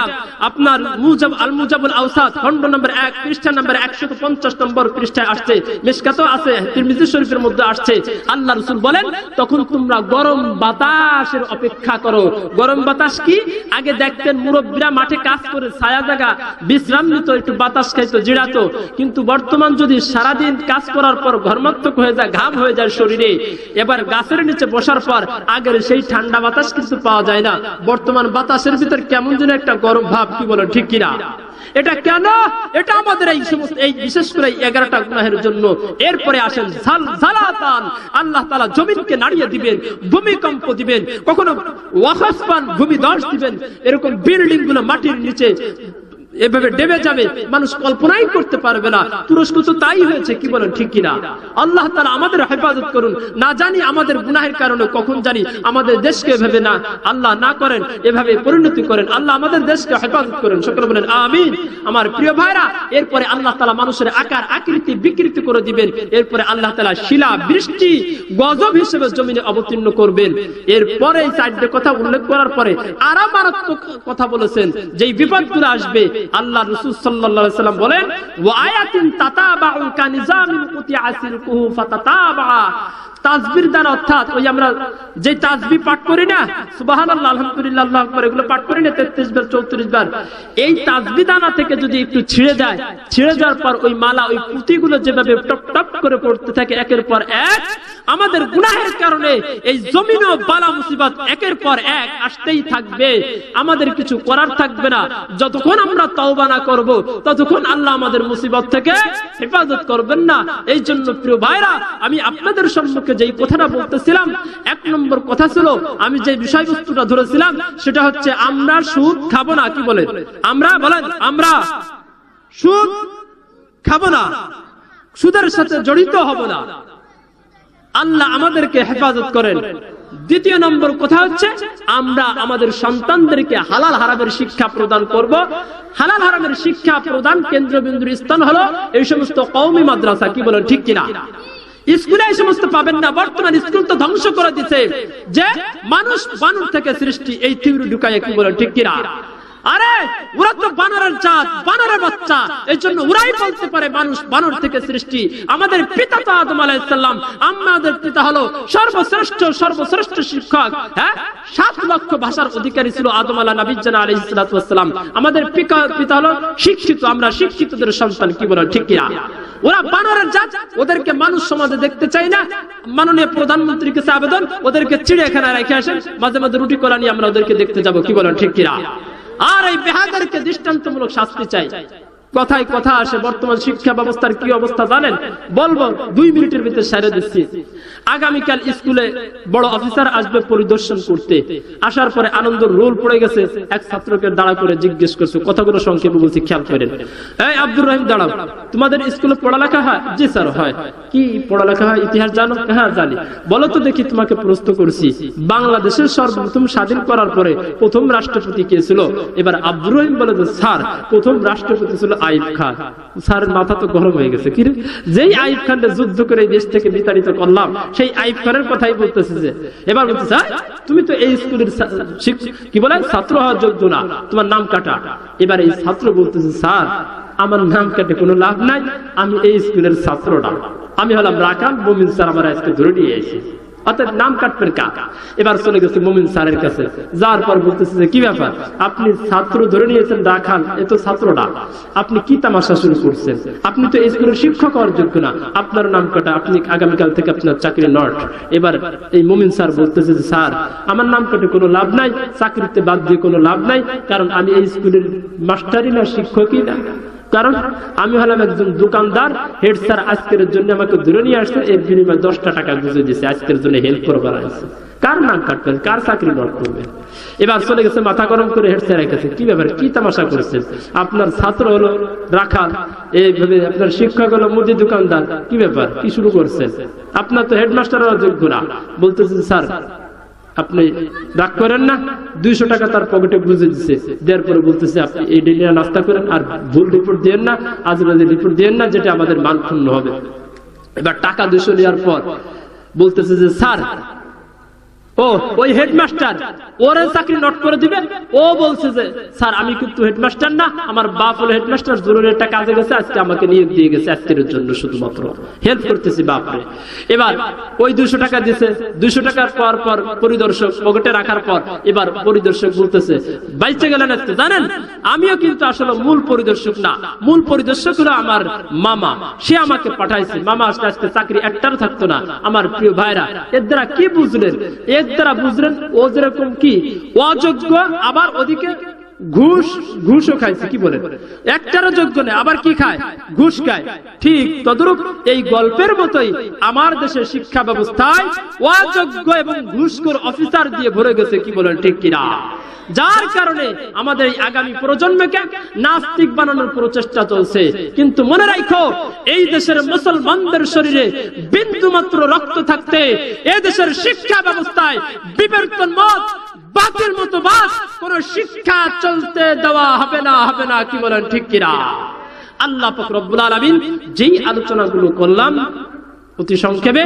আপনার মুজাব আল মুজাবুল আওসাত খণ্ড নম্বর 1 পৃষ্ঠা নম্বর 150 নম্বর পৃষ্ঠায় আসছে, মিশকাতও আছে, তিরমিজি শরীফের মধ্যে আসছে। আল্লাহ রাসূল বলেন, তখন তোমরা গরম বাতাসের অপেক্ষা করো। গরম বাতাস কি? আগে দেখতেন মুরব্বীরা মাঠে কাজ করে ছায়া জায়গা বিশ্রাম নিত, একটু বাতাস খাইতো, জিরাতো। কিন্তু বর্তমান যদি সারাদিন কাজ করার পর ঘর্মাত্মক হয়ে যায়, ঘাম হয়ে যায় শরীরে, এবার গাছের নিচে বসার পর আগের সেই ঠান্ডা বাতাস কিন্তু পাওয়া যায় না। বর্তমান বাতাসের ভিতর কেমন যেন একটা গরম ভাব, কি বলো ঠিক কিনা? এটা কেন? এটা আমাদের এই সমস্ত এই বিশেষ করে 11টা গুনাহের জন্য। এরপরে আসেন জালজালাতান, আল্লাহ তাআলা জমিনকে নাড়িয়ে দিবেন, ভূমিকম্প দিবেন, কখনো ওয়াখাসফান ভূমিধস দিবেন, এরকম বিল্ডিং গুলো মাটির নিচে এভাবে ডেবে যাবে, মানুষ কল্পনাই করতে পারবে না। তুরস্ক তো তাই হয়েছে, কি বলেন ঠিক কিনা? আল্লাহ তাআলা আমাদের হেফাজত করুন। না জানি আমাদের গুনাহের কারণে কখন জানি আমাদের দেশকে এভাবে না আল্লাহ না করেন, এভাবে পরিণতি করেন। আল্লাহ আমাদের দেশকে হেফাজত করেন, সকলে বলেন আমিন। আমার প্রিয় ভাইরা, এরপরে আল্লাহ তাআলা মানুষের আকার আকৃতি বিকৃতি করে দিবেন। এরপরে আল্লাহ তাআলা শিলা বৃষ্টি গজব হিসেবে জমিনে অবতীর্ণ করবেন। এরপরে এই 4টে কথা উল্লেখ করার পরে আরো মারাত্মক কথা বলেছেন, যেই বিপদগুলো আসবে। আল্লাহ রাসূল সাল্লাল্লাহু আলাইহি ওয়াসাল্লাম বলেন, ওয়া আয়াতিন তাতাবাউ কানিজামিন কুতিয়াসিল কুহু ফাতাতাবা। তাসবির দান, অর্থাৎ ওই আমরা যে তাসবিহ পাঠ করি না, সুবহানাল্লাহ, আলহামদুলিল্লাহ, আল্লাহু আকবার, এগুলো পাঠ করি না 33 বার 34 বার, এই তাসবিহ দানা থেকে যদি একটু ছিঁড়ে যায়, ছিঁড়ে যাওয়ার পর ওই মালা, ওই পুঁতিগুলো যেভাবে টপ টপ করে পড়তে থাকে একের পর এক, আমাদের গুনাহের কারণে এই জমিন ও বালা মুসিবত একের পর এক আসতেই থাকবে। আমাদের কিছু করার থাকবে না। যতক্ষণ আমরা তওবা না করব ততক্ষণ আল্লাহ আমাদের মুসিবত থেকে হেফাজত করবেন না। এই জন্য প্রিয় ভাইরা, আমি আপনাদের সম্মুখে যেই কথাটা বলতেছিলাম, 1 নম্বর কথা ছিল, আমি যে বিষয়বস্তুটা ধরেছিলাম সেটা হচ্ছে আমরা সুদ খাবো না। কি বলেন? আমরা বলেন, আমরা সুদ খাবো না, সুদের সাথে জড়িত হব না। আল্লাহ আমাদেরকে হেফাজত করেন। 2 নম্বর কথা হচ্ছে আমরা আমাদের সন্তানদেরকে হালাল হারামের শিক্ষা প্রদান করব। হালাল হারামের শিক্ষা প্রদান কেন্দ্রবিন্দুর স্থান হলো এই সমস্ত কওমি মাদ্রাসা। কি বলেন ঠিক কিনা? স্কুলে এই সমস্ত পাবেন না। বর্তমান স্কুল তো ধ্বংস করে দিছে, যে মানুষ বানর থেকে সৃষ্টি, এই থিওরি ঢুকায়। কি বলেন ঠিক কিনা? আরে ওরা তো বানরের জাত, বানরের বাচ্চা, এই জন্য ওরাই বলতে পারে মানুষ বানর থেকে সৃষ্টি। আমাদের পিতা তো আদম আলাইহিস সালাম, আমাদের পিতা হলো সর্বশ্রেষ্ঠ শিক্ষক। হ্যাঁ, 7 লক্ষ ভাষার অধিকারী ছিল আদম আলাইহিস সালাম। আমাদের পিতা হলো শিক্ষিত, আমরা শিক্ষিতদের সন্তান, কি বলেন ঠিক কিনা? ওরা বানরের জাত, ওদেরকে মানুষ সমাজে দেখতে চাই না। মাননীয় প্রধানমন্ত্রীর কাছে আবেদন, ওদেরকে চিড়িয়াখানায় রেখে আসেন, মাঝে মাঝে রুটি কলা নিয়ে আমরা ওদেরকে দেখতে যাব, কি বলেন ঠিক কিনা? আর এই বেহাদেরকে দৃষ্টান্তমূলক শাস্তি চাই। কথায় কথা আসে, বর্তমান শিক্ষা ব্যবস্থার কি অবস্থা জানেন? বলবো 2 মিনিটের ভিতরে সারে দিচ্ছি। আগামীকাল স্কুলে বড় অফিসার আসবে পরিদর্শন করতে। আসার পরে আনন্দ রোল পড়ে গেছে, এক ছাত্রকে দাঁড়া করে জিজ্ঞেস করছে, কথাগুলো সংক্ষেপে বলছি, খেয়াল করেন। এই আব্দুর রহিম, দাঁড়াও, তোমাদের স্কুলে পড়ালেখা হয়? জি স্যার হয়। কি পড়ালেখা হয়? ইতিহাস জানো? হ্যাঁ জানি। বলো তো দেখি, তোমাকে প্রশ্ন করছি, বাংলাদেশের সর্বপ্রথম স্বাধীন করার পরে প্রথম রাষ্ট্রপতি কে ছিল? এবার আব্দুর রহিম বলে যে স্যার, প্রথম রাষ্ট্রপতি ছিল আইয়ুব খান। স্যারের মাথা তো গরম হয়ে গেছে, কি রে, যেই আইয়ুব খানকে যুদ্ধ করে দেশ থেকে বিতাড়িত করলাম, সেই আইয়ুব খানের কথাই বলতেছে। যে এবার বলতে স্যার, তুমি তো এই স্কুলের কি বলে ছাত্র হওয়ার যোগ্য না, তোমার নাম কাটা। এবার এই ছাত্র বলতেছে, স্যার আমার নাম কাটে কোনো লাভ নাই, আমি এই স্কুলের ছাত্র না, আমি হলাম রাখাল, মুমিন স্যার আমার আজকে ধরে নিয়ে এসেছি, অর্থাৎ নাম কাটবেন কাকা। এবার চলে গেছে মুমিন স্যারের কাছে, যার পর বলতেছে যে কি ব্যাপার, আপনি ছাত্র ধরে নিয়েছেন রাখাল, এ তো ছাত্র না, আপনি কি তামাশা শুরু করছেন? আপনি তো এই স্কুলের শিক্ষক হওয়ার যোগ্য না, আপনার নাম কাটা, আপনি আগামীকাল থেকে আপনার চাকরি নট। এবার এই মুমিন স্যার বলতেছে যে স্যার আমার নাম কাটে কোনো লাভ নাই, চাকরিতে বাদ দিয়ে কোনো লাভ নাই, কারণ আমি এই স্কুলের মাস্টারই না, শিক্ষকই না, কারণ আমি হলাম একজন দোকানদার। হেড স্যার আজকের জন্য আমাকে ধরে নিয়ে আসছে, এর বিনিময়ে 10টা টাকা বুঝে দিয়েছে, আজকের জন্য হেল্প করবার আসছে। কার নাম কাটবেন, কার চাকরি নট করবেন? এবার চলে গেছে মাথা গরম করে হেড স্যারের কাছে, কি ব্যাপার, কি তামাশা করছেন? আপনার ছাত্র হলো রাখাল, এইভাবে আপনার শিক্ষক হলো মুদি দোকানদার, কি ব্যাপার, কি শুরু করছেন? আপনার তো হেডমাস্টার হওয়ার যোগ্য না। বলতেছে স্যার আপনি রাগ করেন না, 200 টাকা তার পকেটে বুঝে দিচ্ছে, দেওয়ার পরে বলতেছে আপনি এই ডেলি নাস্তা করেন, আর ভুল রিপোর্ট দিয়েন না, আজেবাজে রিপোর্ট দিয়েন না, যেটা আমাদের মান ক্ষুণ্ণ হবে। এবার টাকা 200 নেওয়ার পর বলতেছে যে স্যার ওই হেডমাস্টার ওরে চাকরি নট করে দিবে। ও বলছে যে স্যার আমি কিন্তু হেডমাস্টার না, আমার বাপ হলো হেডমাস্টার, জরুরি একটা কাজে গেছে, আজকে আমাকে নিয়োগ দিয়ে গেছে, আজকের জন্য শুধুমাত্র হেল্প করতেছি বাপরে। এবার ওই 200 টাকা দিছে, 200 টাকার পর পরিদর্শক পকেটে রাখার পর এবার পরিদর্শক বলতেছে বাইচে গেলেন আজকে, জানেন আমিও কিন্তু আসলে মূল পরিদর্শক না, মূল পরিদর্শক হলো আমার মামা, সে আমাকে পাঠাইছে, মামা আসলে আজকে চাকরি একটারও থাকতো না। আমার প্রিয় ভাইরা, এর দ্বারা কি বুঝলেন? এর দ্বারা বুঝলেন ও যেরকম কি অযোগ্য, আবার ওদিকে ঘুষও খাইছে, কি বলেন, একটারও যোগ্য নেই, আবার কি খায়, ঘুষ খায়। ঠিক তদ্রূপ এই গল্পের মতোই আমার দেশের শিক্ষা ব্যবস্থায় অযোগ্য এবং ঘুষখোর অফিসার দিয়ে ভরে গেছে, কি বলেন ঠিক কিনা? যার কারণে আমাদের এই আগামী প্রজন্মকে নাস্তিক বানানোর প্রচেষ্টা চলছে। কিন্তু মনে রাখো, এই দেশের মুসলমানদের শরীরে বিন্দু মাত্র রক্ত থাকতে এই দেশের শিক্ষা ব্যবস্থায় বিবর্তন মত বাতিল মতবাদ কোন শিক্ষা চলতে দেওয়া হবে না, কি বলেন ঠিক কিনা? আল্লাহ পাক রব্বুল আলামিন যেই আলোচনাগুলো করলাম অতি সংক্ষেপে,